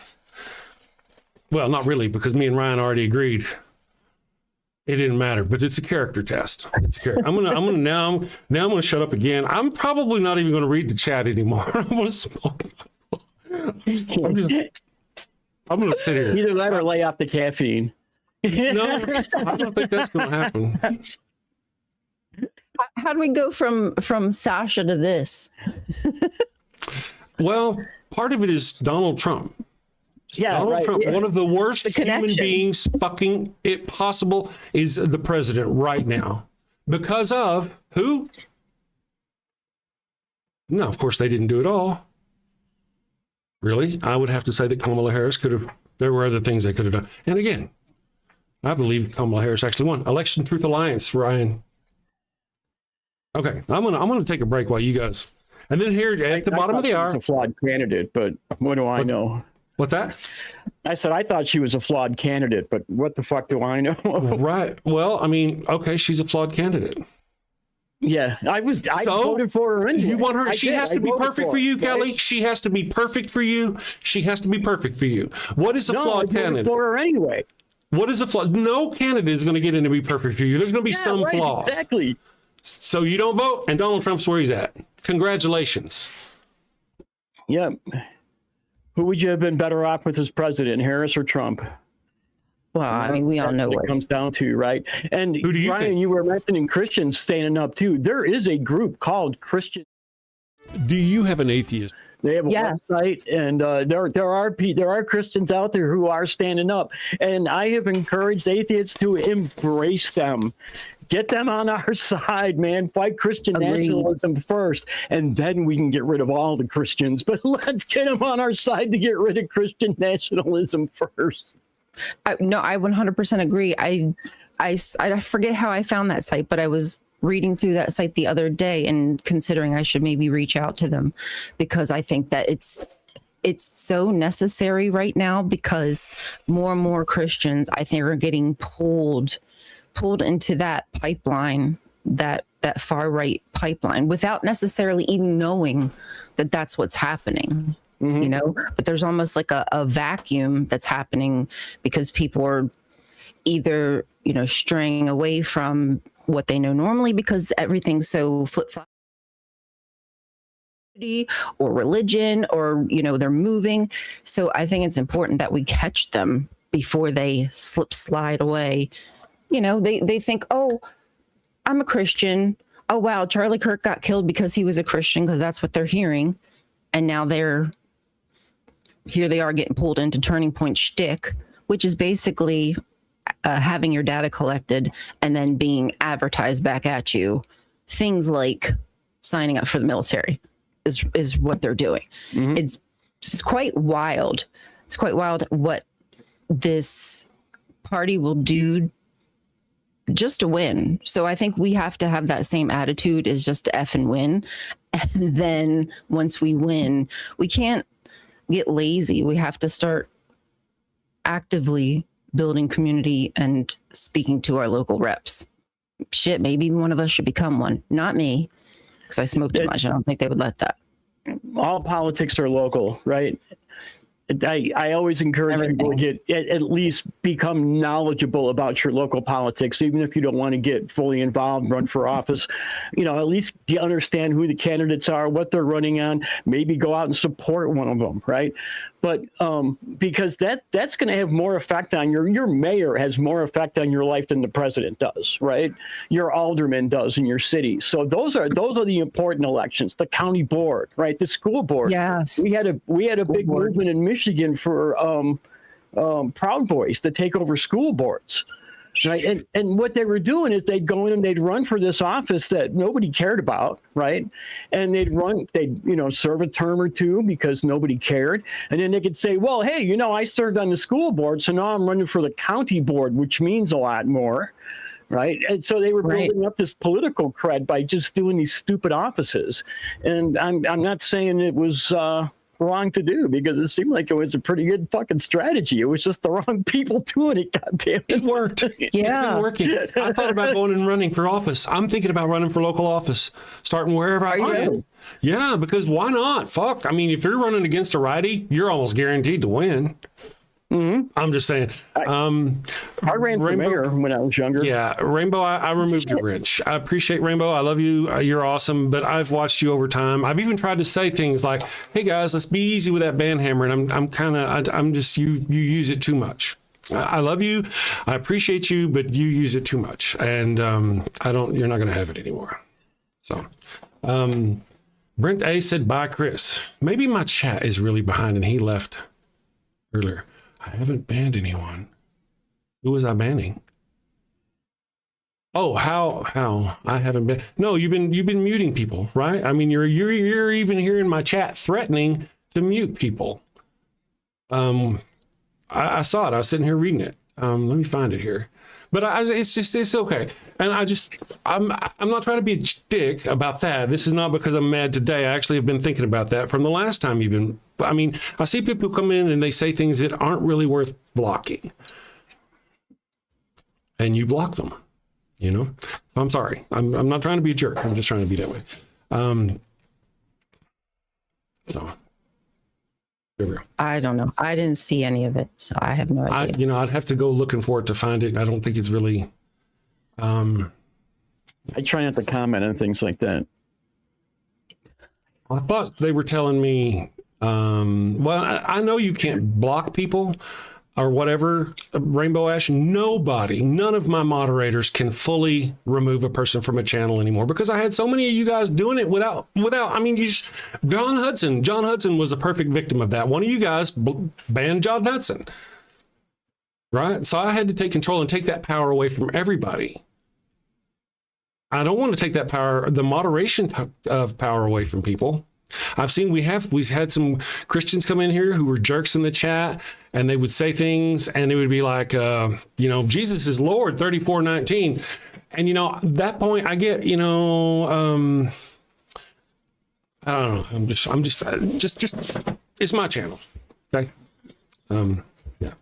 Well, not really, because me and Ryan already agreed. It didn't matter, but it's a character test. It's a character. I'm gonna shut up again. I'm probably not even gonna read the chat anymore. I'm gonna smoke. I'm gonna sit here. Either that or lay off the caffeine. No, I don't think that's gonna happen. How do we go from Sasha to this? Well, part of it is Donald Trump. Yeah, Donald Trump, Yeah. one of the worst The human connection. beings fucking it possible, is the president right now. Because of who? No, of course they didn't do it all. Really? I would have to say that Kamala Harris could have, there were other things they could have done. And again, I believe Kamala Harris actually won. Election Truth Alliance, Ryan. Okay, I'm gonna take a break while you guys. And then here at the bottom of the hour. A flawed candidate, but what do I know? What's that? I said I thought she was a flawed candidate, but what the fuck do I know? Right. Well, I mean, okay, she's a flawed candidate. Yeah, I voted for her anyway. You want her? I She did. has I to be voted perfect for you, her, Kelly. right? She has to be perfect for you. She has to be perfect for you. What is a No, I flawed voted candidate? for her anyway. What is a flawed? No candidate is going to get in to be perfect for you. There's going to be some right, flaws. Exactly. So you don't vote, and Donald Trump's where he's at. Congratulations. Yep. Who would you have been better off with as president, Harris or Trump? Well, I mean, we all know what what. it comes down to, right? And Who do you Ryan, think? you were mentioning Christians standing up too. There is a group called Christian. Do you have an atheist? They have a Yes. website, and there are Christians out there who are standing up, and I have encouraged atheists to embrace them. Get them on our side, man. Fight Christian Agreed. nationalism first, and then we can get rid of all the Christians. But let's get them on our side to get rid of Christian nationalism first. No, I 100% agree. I forget how I found that site, but I was reading through that site the other day and considering I should maybe reach out to them, because I think that it's so necessary right now, because more and more Christians, I think, are getting pulled into that pipeline, that far right pipeline, without necessarily even knowing that that's what's happening. You know, but there's almost like a vacuum that's happening because people are either, you know, straying away from what they know normally because everything's so flip-flop, or religion, or, you know, they're moving. So I think it's important that we catch them before they slide away. You know, they think, oh, I'm a Christian. Oh, wow, Charlie Kirk got killed because he was a Christian, because that's what they're hearing. And now here they are getting pulled into Turning Point shtick, which is basically having your data collected and then being advertised back at you. Things like signing up for the military is what they're doing. It's quite wild. It's quite wild what this party will do just to win. So I think we have to have that same attitude, is just to F and win. And then once we win, we can't get lazy. We have to start actively building community and speaking to our local reps. Shit, maybe one of us should become one. Not me, because I smoke too much. I don't think they would let that. All politics are local, right? I always encourage people to get at least become knowledgeable about your local politics, even if you don't want to get fully involved, run for office. You know, at least you understand who the candidates are, what they're running on. Maybe go out and support one of them, right? But because that's going to have more effect on your mayor has more effect on your life than the president does, right? Your alderman does in your city. So those are the important elections. The county board, right? The school board. Yes. We had a big movement in Michigan for Proud Boys to take over school boards, right? And what they were doing is they'd go in and they'd run for this office that nobody cared about, right? And they'd serve a term or two because nobody cared, and then they could say, well, hey, you know, I served on the school board, so now I'm running for the county board, which means a lot more. Right. And so they were building up this political cred by just doing these stupid offices. And I'm not saying it was wrong to do, because it seemed like it was a pretty good fucking strategy. It was just the wrong people doing it. Goddamn, it worked. It's been working. I thought about going and running for office. I'm thinking about running for local office, starting wherever I can. Yeah, because why not? Fuck. I mean, if you're running against a righty, you're almost guaranteed to win. I'm just saying. I ran for mayor when I was younger. Yeah, Rainbow, I removed your wrench. I appreciate Rainbow. I love you. You're awesome. But I've watched you over time. I've even tried to say things like, "Hey guys, let's be easy with that band hammer." And I'm just you use it too much. I love you. I appreciate you, but you use it too much, and you're not going to have it anymore. So. Brent A said, bye, Chris. Maybe my chat is really behind and he left earlier. I haven't banned anyone. Who was I banning? Oh, how? I haven't been. No, you've been muting people, right? I mean, you're even here in my chat threatening to mute people. I saw it. I was sitting here reading it. Let me find it here. But it's okay. And I'm not trying to be a dick about that. This is not because I'm mad today. I actually have been thinking about that from the last time you've been. I mean, I see people come in and they say things that aren't really worth blocking. And you block them, you know? So I'm sorry. I'm not trying to be a jerk. I'm just trying to be that way. So there we go. I don't know. I didn't see any of it, so I have no idea. I'd have to go looking for it to find it. I don't think it's really. I try not to comment on things like that. I thought they were telling me. Well, I know you can't block people or whatever. Rainbow Ash. None of my moderators can fully remove a person from a channel anymore because I had so many of you guys doing it without. I mean, John Hudson was a perfect victim of that. One of you guys banned John Hudson, right? So I had to take control and take that power away from everybody. I don't want to take that power, the moderation of power away from people. I've seen we've had some Christians come in here who were jerks in the chat, and they would say things, and it would be like, Jesus is Lord, 34:19, and at that point I get, I don't know. I'm just it's my channel, okay? Yeah.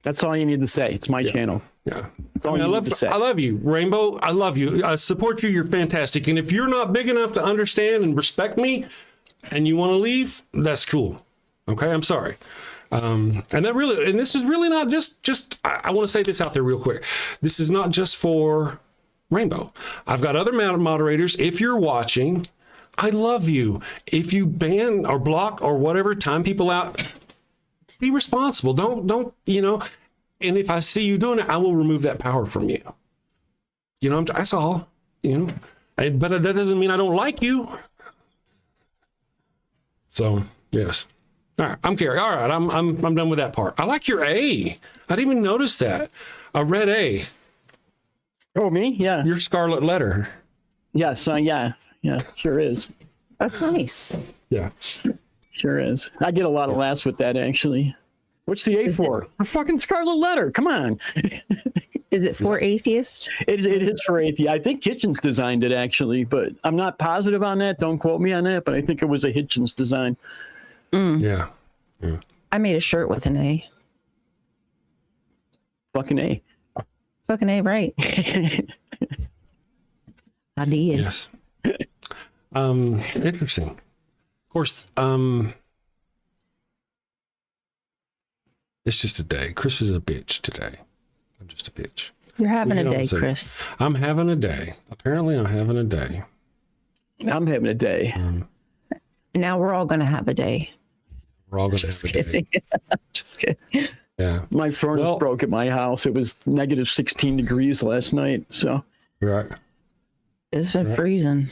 That's all you need to say. It's my channel. Yeah. I love you, Rainbow. I love you. I support you. You're fantastic. And if you're not big enough to understand and respect me and you want to leave, that's cool. Okay. I'm sorry. And this is really not just, I want to say this out there real quick. This is not just for Rainbow. I've got other moderators. If you're watching, I love you. If you ban or block or whatever, time people out, be responsible. Don't, and if I see you doing it, I will remove that power from you. That's all, but that doesn't mean I don't like you. So, yes. All right, I'm Carrie. All right, I'm done with that part. I like your A. I didn't even notice that. A red A. Oh, me? Yeah. Your scarlet letter. Yes. Yeah, sure is. That's nice. Yeah. Sure is. I get a lot of laughs with that, actually. What's the A for? A fucking scarlet letter. Come on. Is it for atheists? It is for atheists. I think Hitchens designed it, actually, but I'm not positive on that. Don't quote me on that, but I think it was a Hitchens design. Yeah. I made a shirt with an A. Fucking A. Fucking A, right. I did. Yes. Interesting. Of course, it's just a day. Chris is a bitch today. I'm just a bitch. You're having a day, Chris. I'm having a day. Apparently, I'm having a day. I'm having a day. Now we're all going to have a day. We're all going to have a day. Just kidding. Yeah. My furnace broke at my house. It was negative 16 degrees last night. So. Right. It's been freezing.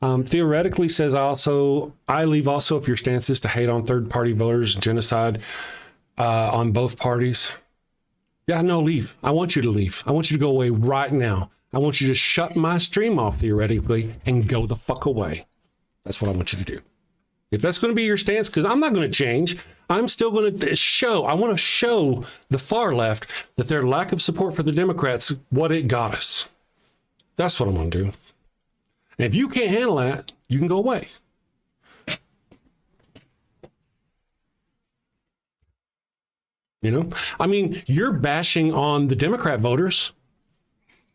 Theoretically says I leave also if your stance is to hate on third-party voters, genocide on both parties. Yeah, no, leave. I want you to leave. I want you to go away right now. I want you to shut my stream off theoretically and go the fuck away. That's what I want you to do. If that's going to be your stance, because I'm not going to change. I'm still going to I want to show the far left that their lack of support for the Democrats, what it got us. That's what I'm going to do. And if you can't handle that, you can go away. I mean, you're bashing on the Democrat voters,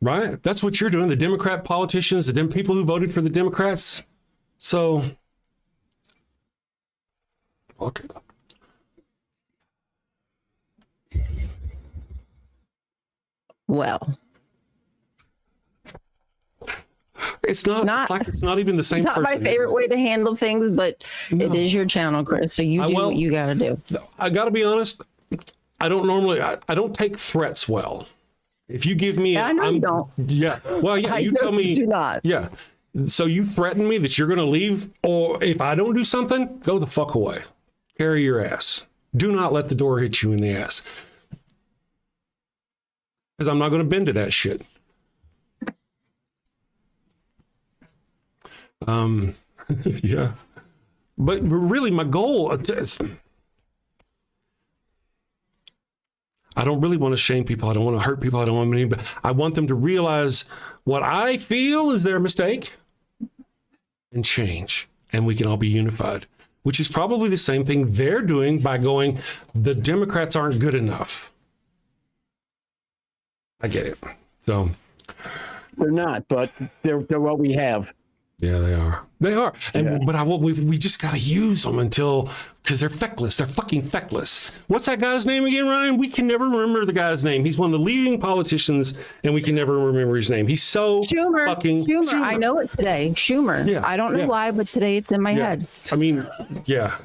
right? That's what you're doing. The Democrat politicians, the people who voted for the Democrats. So, okay. Well, it's not even the same. Not person, my favorite way to handle things, but it is your channel, Chris. So you do what you got to do. I got to be honest. I don't take threats well. If you give me, I know you don't. Yeah. Well, yeah. You tell me. You do not. Yeah. So you threaten me that you're going to leave, or if I don't do something, go the fuck away. Carry your ass. Do not let the door hit you in the ass. Because I'm not going to bend to that shit. Yeah. But really, my goal is, I don't really want to shame people. I don't want to hurt people. I don't want anybody. I want them to realize what I feel is their mistake and change. And we can all be unified, which is probably the same thing they're doing by going, the Democrats aren't good enough. I get it. So They're not, but they're what we have. yeah, they are. They are. And but we just gotta use them because they're feckless. They're fucking feckless. What's that guy's name again, Ryan? We can never remember the guy's name. He's one of the leading politicians, and we can never remember his name. He's so fucking Schumer. I know it today. Schumer. Yeah, I don't know why, but today it's in my head. I mean, yeah.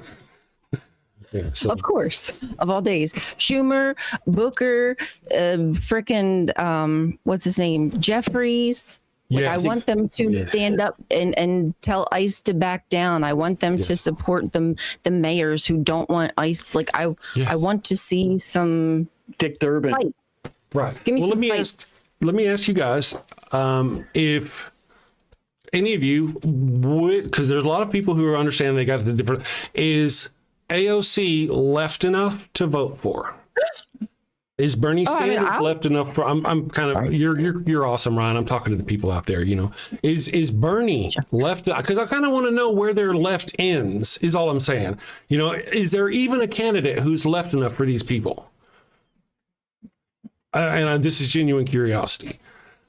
Yeah, so. Of course, of all days. Schumer, Booker, frickin' what's his name? Jeffries. Like, I want them to stand up and tell ICE to back down. I want them to support the mayors who don't want ICE. Like I want to see some Dick Durbin. fight. Right. Give me well, some let me ask you guys if any of you would, because there's a lot of people who are understanding they got the different. Is AOC left enough to vote for? Is Bernie Sanders left enough for? I'm kind of you're awesome, Ryan. I'm talking to the people out there. You know, is Bernie left? Because I kind of want to know where their left ends. Is all I'm saying. You know, is there even a candidate who's left enough for these people? And this is genuine curiosity,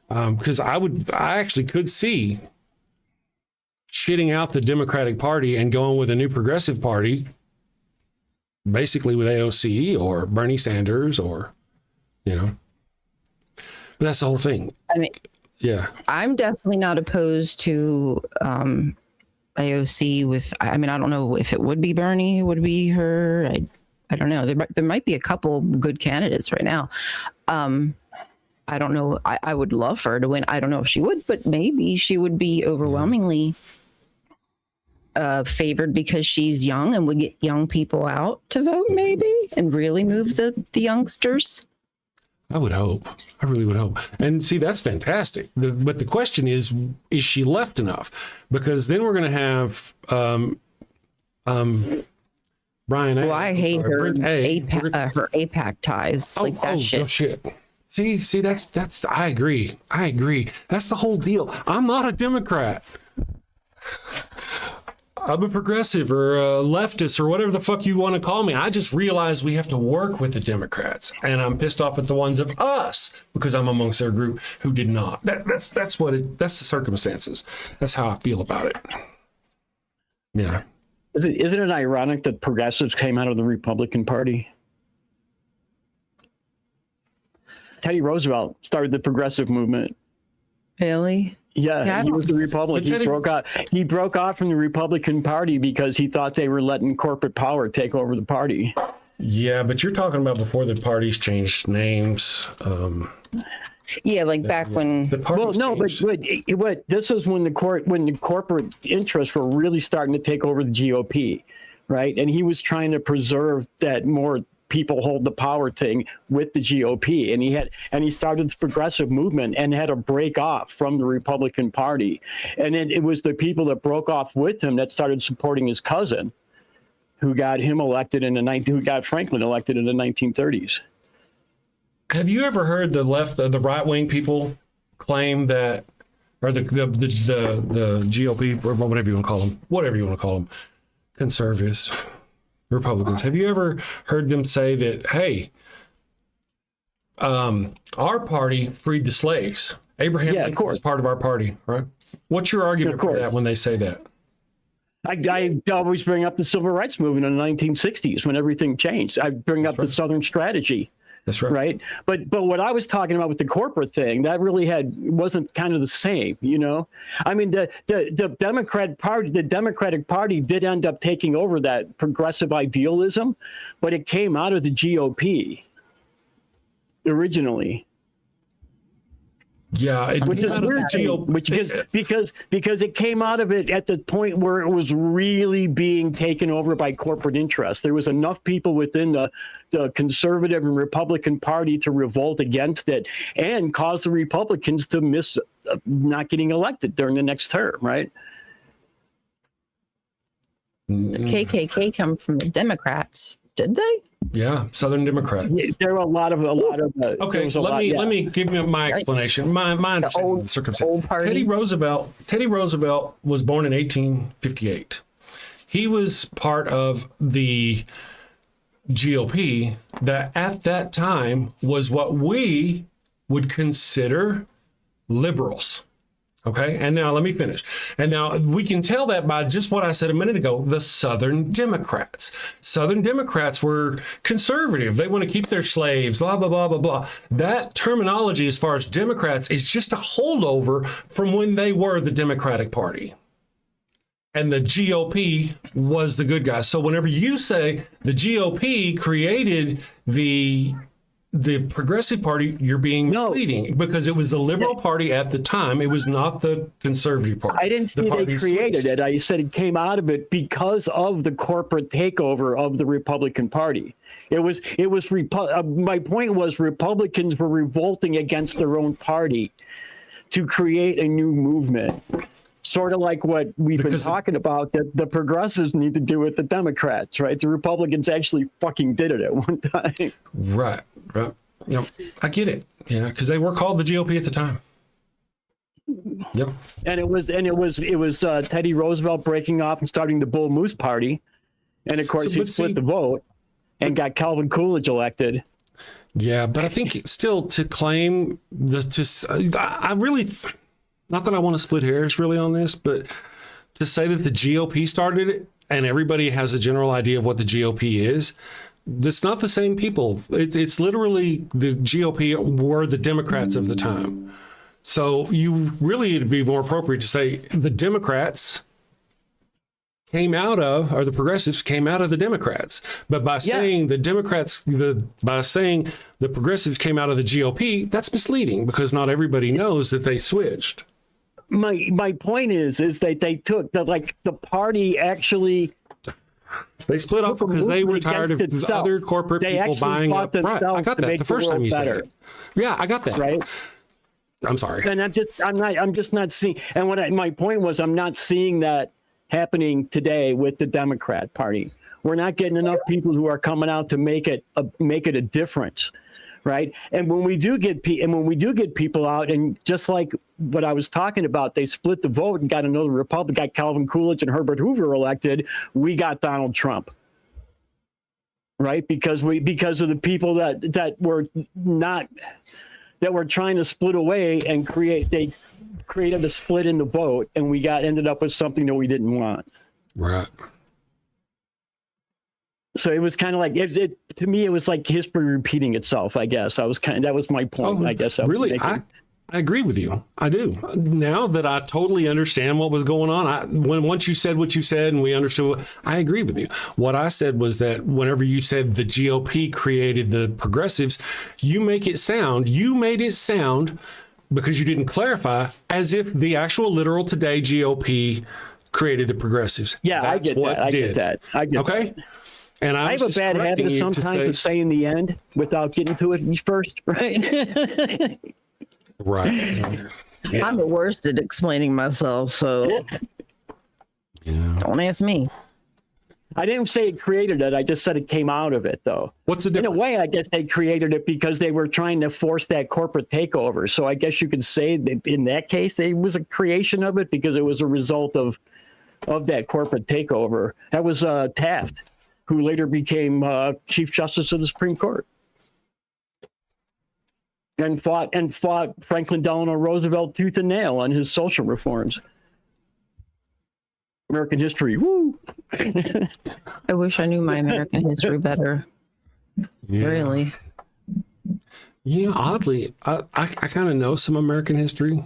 because I actually could see shitting out the Democratic Party and going with a new progressive party, basically with AOC or Bernie Sanders or. You know, but that's the whole thing. I mean, yeah, I'm definitely not opposed to AOC with. I mean, I don't know if it would be Bernie, it would be her. I don't know. There might be a couple good candidates right now. I don't know. I would love for her to win. I don't know if she would, but maybe she would be overwhelmingly favored because she's young and would get young people out to vote, maybe, and really move the youngsters. I would hope. I really would hope. And see, that's fantastic. But the question is she left enough? Because then we're going to have Brian. Well, I hate her APAC ties. Like that shit. Oh, shit. See, that's. I agree. That's the whole deal. I'm not a Democrat. I'm a progressive or a leftist or whatever the fuck you want to call me. I just realized we have to work with the Democrats, and I'm pissed off at the ones of us because I'm amongst their group who did not. That's the circumstances. That's how I feel about it. Yeah. Isn't it ironic that progressives came out of the Republican Party? Teddy Roosevelt started the progressive movement. Really? Yeah, he was the Republican. He broke off from the Republican Party because he thought they were letting corporate power take over the party. Yeah, but you're talking about before the parties changed names. Yeah, like back when. Well, no, but this is when the corporate interests were really starting to take over the GOP, right? And he was trying to preserve that more people hold the power thing with the GOP, and he started the progressive movement and had to break off from the Republican Party, and then it was the people that broke off with him that started supporting his cousin, who got him elected who got Franklin elected in the 1930s. Have you ever heard the right wing people claim that, or the GOP or whatever you want to call them, conservatives? Republicans, have you ever heard them say that, hey, our party freed the slaves? Abraham Lincoln was part of our party, right? What's your argument for that when they say that? I always bring up the civil rights movement in the 1960s when everything changed. I bring up the Southern strategy. That's right. Right. But what I was talking about with the corporate thing, that really wasn't kind of the same, you know? I mean, the Democratic Party did end up taking over that progressive idealism, but it came out of the GOP originally. Yeah, it which is came out of the weird, which is because it came out of it at the point where it was really being taken over by corporate interests. There was enough people within the conservative and Republican Party to revolt against it and cause the Republicans to miss not getting elected during the next term, right? The KKK come from the Democrats, did they? Yeah, Southern Democrats. Yeah, there were a lot of. Okay, let me give you my explanation. My understanding of the circumstance. Old party. Teddy Roosevelt was born in 1858. He was part of the GOP that at that time was what we would consider liberals. Okay, and now let me finish. And now we can tell that by just what I said a minute ago, the Southern Democrats. Southern Democrats were conservative. They want to keep their slaves, blah, blah, blah, blah, blah. That terminology as far as Democrats is just a holdover from when they were the Democratic Party. And the GOP was the good guys. So whenever you say the GOP created the Progressive Party, you're being misleading because it was the Liberal Party at the time. It was not the Conservative Party. I didn't say they created it. I said it came out of it because of the corporate takeover of the Republican Party. My point was Republicans were revolting against their own party to create a new movement. Sort of like what we've been talking about that the progressives need to do with the Democrats, right? The Republicans actually fucking did it at one time. Right. I get it. Yeah, because they were called the GOP at the time. Yep. And it was Teddy Roosevelt breaking off and starting the Bull Moose Party, and of course he split the vote and got Calvin Coolidge elected. Yeah, but I think still to claim I really. Not that I want to split hairs really on this, but to say that the GOP started it and everybody has a general idea of what the GOP is, it's not the same people. It's literally the GOP were the Democrats of the time. So you really it'd be more appropriate to say the Democrats came out of, or the progressives came out of the Democrats. But by saying the Democrats, by saying the progressives came out of the GOP, that's misleading because not everybody knows that they switched. My point is that they took the party actually. They split up because they were tired of other corporate people buying up. Right, I got that the first time you said it. Yeah, I got that. Right. I'm sorry. And I'm just not seeing. And my point was, I'm not seeing that happening today with the Democrat Party. We're not getting enough people who are coming out to make it a difference. Right. And when we do get people out, and just like what I was talking about, they split the vote and got another Republican, got Calvin Coolidge and Herbert Hoover elected. We got Donald Trump. Right. Because of the people that were trying to split away and they created a split in the vote, and we ended up with something that we didn't want. Right. So it was kind of like to me. It was like history repeating itself. I guess that was my point. I guess I agree with you. I do. Now that I totally understand what was going on, once you said what you said and we understood, I agree with you. What I said was that whenever you said the GOP created the progressives, you made it sound because you didn't clarify as if the actual literal today GOP created the progressives. Yeah, I get that. Okay. And I have a bad habit sometimes of saying the end without getting to it first, right? Right. Yeah. I'm the worst at explaining myself, so don't ask me. I didn't say it created it. I just said it came out of it, though. What's the difference? In a way, I guess they created it because they were trying to force that corporate takeover. So I guess you could say that in that case, it was a creation of it because it was a result of that corporate takeover. That was Taft, who later became Chief Justice of the Supreme Court, and fought Franklin Delano Roosevelt tooth and nail on his social reforms. American history, woo! I wish I knew my American history better. Yeah. Really? Yeah, oddly, I kind of know some American history.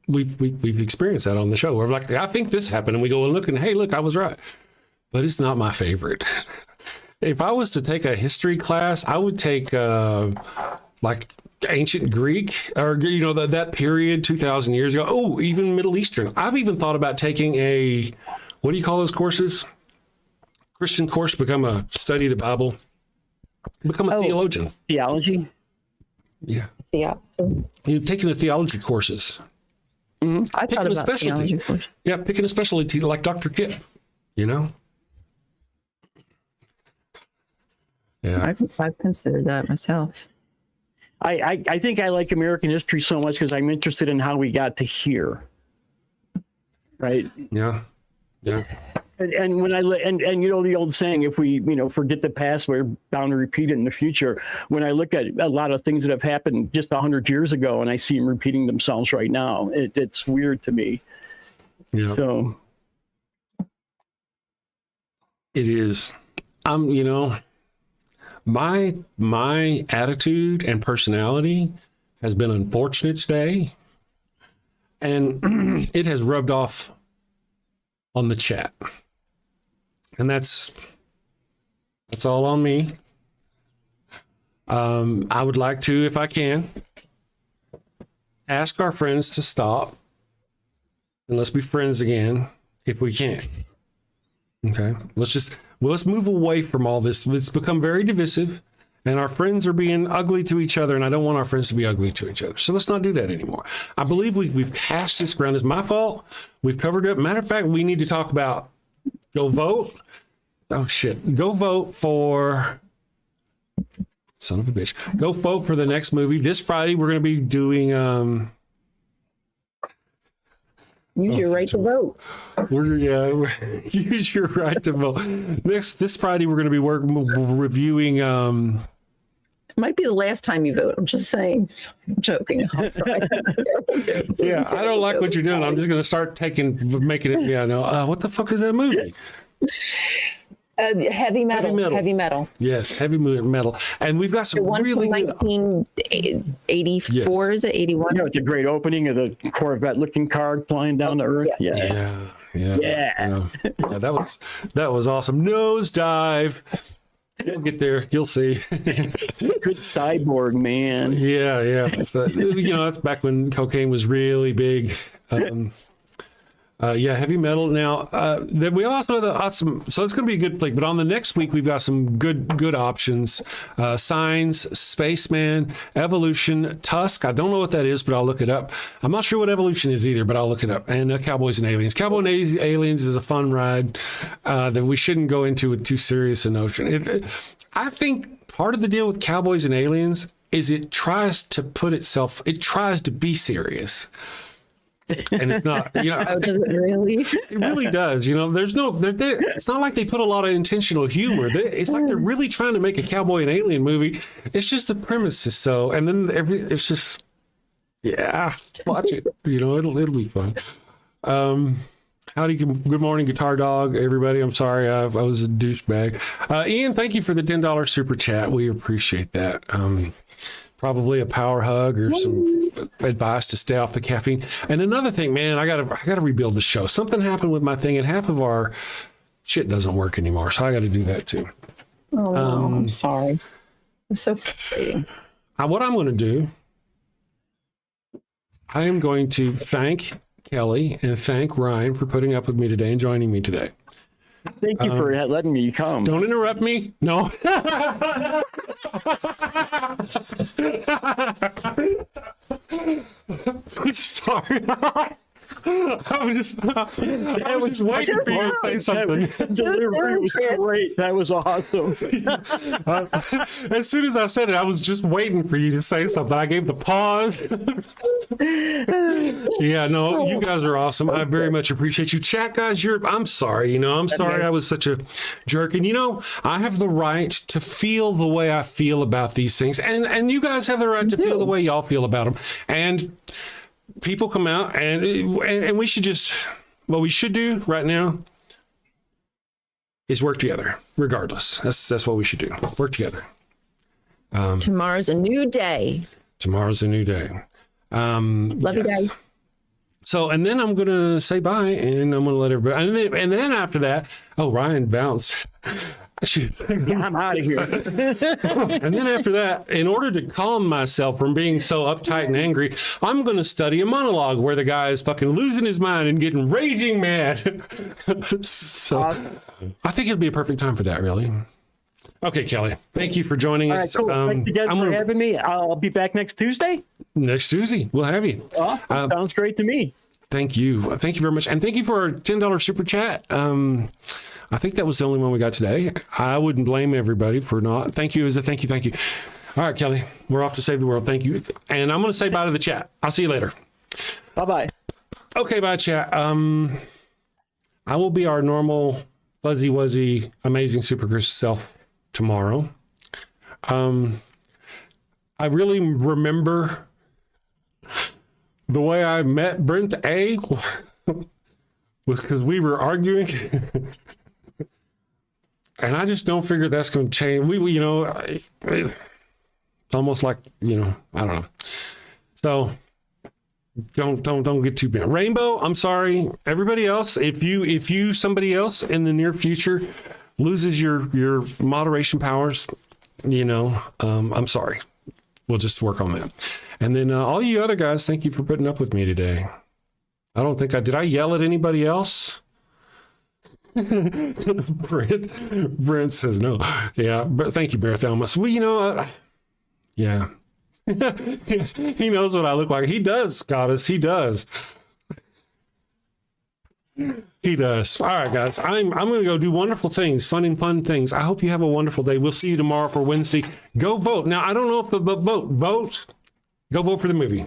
We've experienced that on the show. We're like, I think this happened, and we go and look, and hey, look, I was right. But it's not my favorite. If I was to take a history class, I would take like ancient Greek, or that period 2,000 years ago. Oh, even Middle Eastern. I've even thought about taking a, what do you call those courses? Christian course, become a study of the Bible, become a theologian. Theology. Yeah. Yeah. You're taking the theology courses. I thought Picking a about specialty. theology course. Yeah, picking a specialty like Dr. Kip, Yeah. I've considered that myself. I think I like American history so much because I'm interested in how we got to here. Right. Yeah. And when and you know the old saying, if we forget the past, we're bound to repeat it in the future. When I look at a lot of things that have happened just 100 years ago, and I see them repeating themselves right now, it's weird to me. Yeah. So it is. My attitude and personality has been unfortunate today, and it has rubbed off on the chat. And that's all on me. I would like to, if I can, ask our friends to stop and let's be friends again if we can. Okay, let's move away from all this. It's become very divisive, and our friends are being ugly to each other, and I don't want our friends to be ugly to each other. So let's not do that anymore. I believe we've hashed this ground. It's my fault. We've covered it. Matter of fact, we need to talk about go vote. Oh shit! Go vote for. Son of a bitch. Go vote for the next movie. This Friday, we're going to be doing. Use your right to vote. Use your right to vote. This Friday, we're going to be reviewing. It might be the last time you vote. I'm just saying. I'm joking. I'm sorry. Yeah, I don't like what you're doing. I'm just going to start making it. Yeah, no. What the fuck is that movie? Heavy metal. Yes, heavy metal. And we've got some the one really from 1984, is it 81? it's a great opening of the Corvette-looking car flying down to Earth. Yeah. That was awesome. Nosedive. You'll get there. You'll see. Good cyborg, man. Yeah. That's back when cocaine was really big. Heavy metal. Now, then we also have awesome. So it's going to be a good flick. But on the next week, we've got some good options. Signs, Spaceman, Evolution, Tusk. I don't know what that is, but I'll look it up. I'm not sure what Evolution is either, but I'll look it up. And Cowboys and Aliens. Cowboys and Aliens is a fun ride that we shouldn't go into with too serious a notion. I think part of the deal with Cowboys and Aliens is it tries to be serious. And it's not, does it really? It really does. There's it's not like they put a lot of intentional humor. It's like they're really trying to make a cowboy and alien movie. It's just the premise is so, and then it's just, watch it. It'll be fun. Good morning, Guitar Dog, everybody. I'm sorry, I was a douchebag. Ian, thank you for the $10 super chat. We appreciate that. Probably a power hug or some advice to stay off the caffeine. And another thing, man, I gotta rebuild the show. Something happened with my thing, and half of our shit doesn't work anymore. So I got to do that too. Oh, I'm sorry. It's so frustrating. What I'm going to do, I am going to thank Kelly and thank Ryan for putting up with me today and joining me today. Thank you for letting me come. Don't interrupt me. No. I'm sorry. I was waiting for you to say something. Delivery was great. That was awesome. As soon as I said it, I was just waiting for you to say something. I gave the pause. You guys are awesome. I very much appreciate you. Chat guys, I'm sorry. I'm sorry I was such a jerk. And I have the right to feel the way I feel about these things. And you guys have the right to feel the way y'all feel about them. And people come out and we should what we should do right now is work together regardless. That's what we should do. Work together. Tomorrow's a new day. Love you guys. So, and then I'm going to say bye and I'm going to let everybody, and then after that, Ryan bounced. I'm out of here. And then after that, in order to calm myself from being so uptight and angry, I'm going to study a monologue where the guy is fucking losing his mind and getting raging mad. So I think it'll be a perfect time for that, really. Okay, Kelly, thank you for joining us. All right, cool. Thank you guys for having me. I'll be back next Tuesday. Next Tuesday, we'll have you. Sounds great to me. Thank you. Thank you very much. And thank you for our $10 super chat. I think that was the only one we got today. I wouldn't blame everybody for not. Thank you. Thank you. All right, Kelly, we're off to save the world. Thank you. And I'm going to say bye to the chat. I'll see you later. Bye-bye. Okay, bye, chat. I will be our normal fuzzy wuzzy amazing super Chris self tomorrow. I really remember the way I met Brent A was because we were arguing. And I just don't figure that's going to change. It's almost like, I don't know. So don't get too bad. Rainbow, I'm sorry. Everybody else, if somebody else in the near future loses your moderation powers, I'm sorry. We'll just work on that. And then all you other guys, thank you for putting up with me today. I don't think did I yell at anybody else? Brent says no. Yeah, but thank you, Bartholomew. Well, yeah. He knows what I look like. He does, Goddess. He does. He does. All right, guys. I'm going to go do wonderful things, fun things. I hope you have a wonderful day. We'll see you tomorrow for Wednesday. Go vote. Now, I don't know if the vote. Go vote for the movie.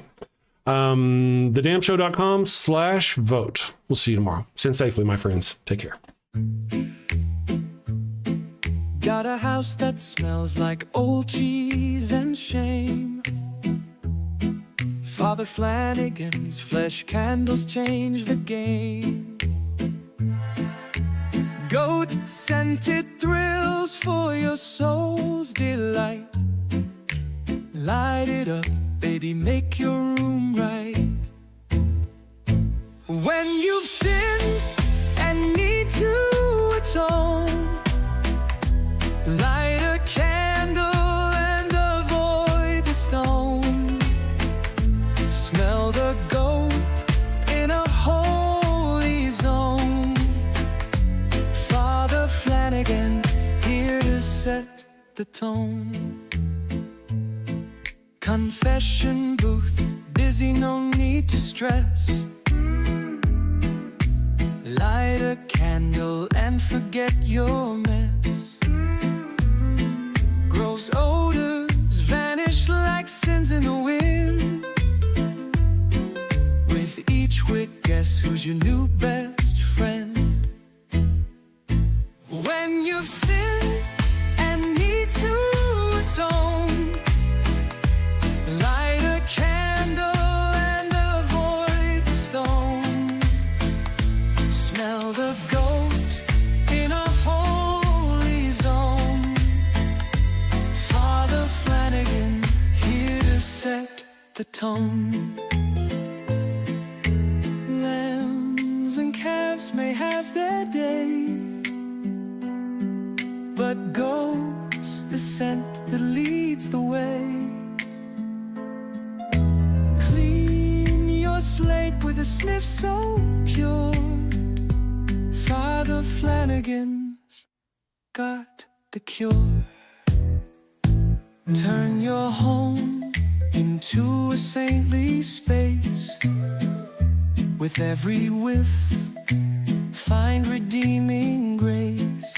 thedamnshow.com/vote. We'll see you tomorrow. Send safely, my friends. Take care. Got a house that smells like old cheese and shame. Father Flanagan's flesh candles change the game. Goat-scented thrills for your soul's delight. Light it up, baby, make your room right. When you've sinned and need to atone, light a candle and avoid the stone. Smell the goat in a holy zone. Father Flanagan, here to set the tone. Confession booths, busy, no need to stress. Light a candle and forget your mess. Gross odors vanish like sins in the wind. With each wick, guess who's your new best friend? When you've sinned and need to atone, light a candle and avoid the stone. Smell the goat in a holy zone. Father Flanagan, here to set the tone. Lambs and calves may have their day, but goat's the scent that leads the way. Clean your slate with a sniff so pure. Father Flanagan's got the cure. Turn your home into a saintly space. With every whiff, find redeeming grace.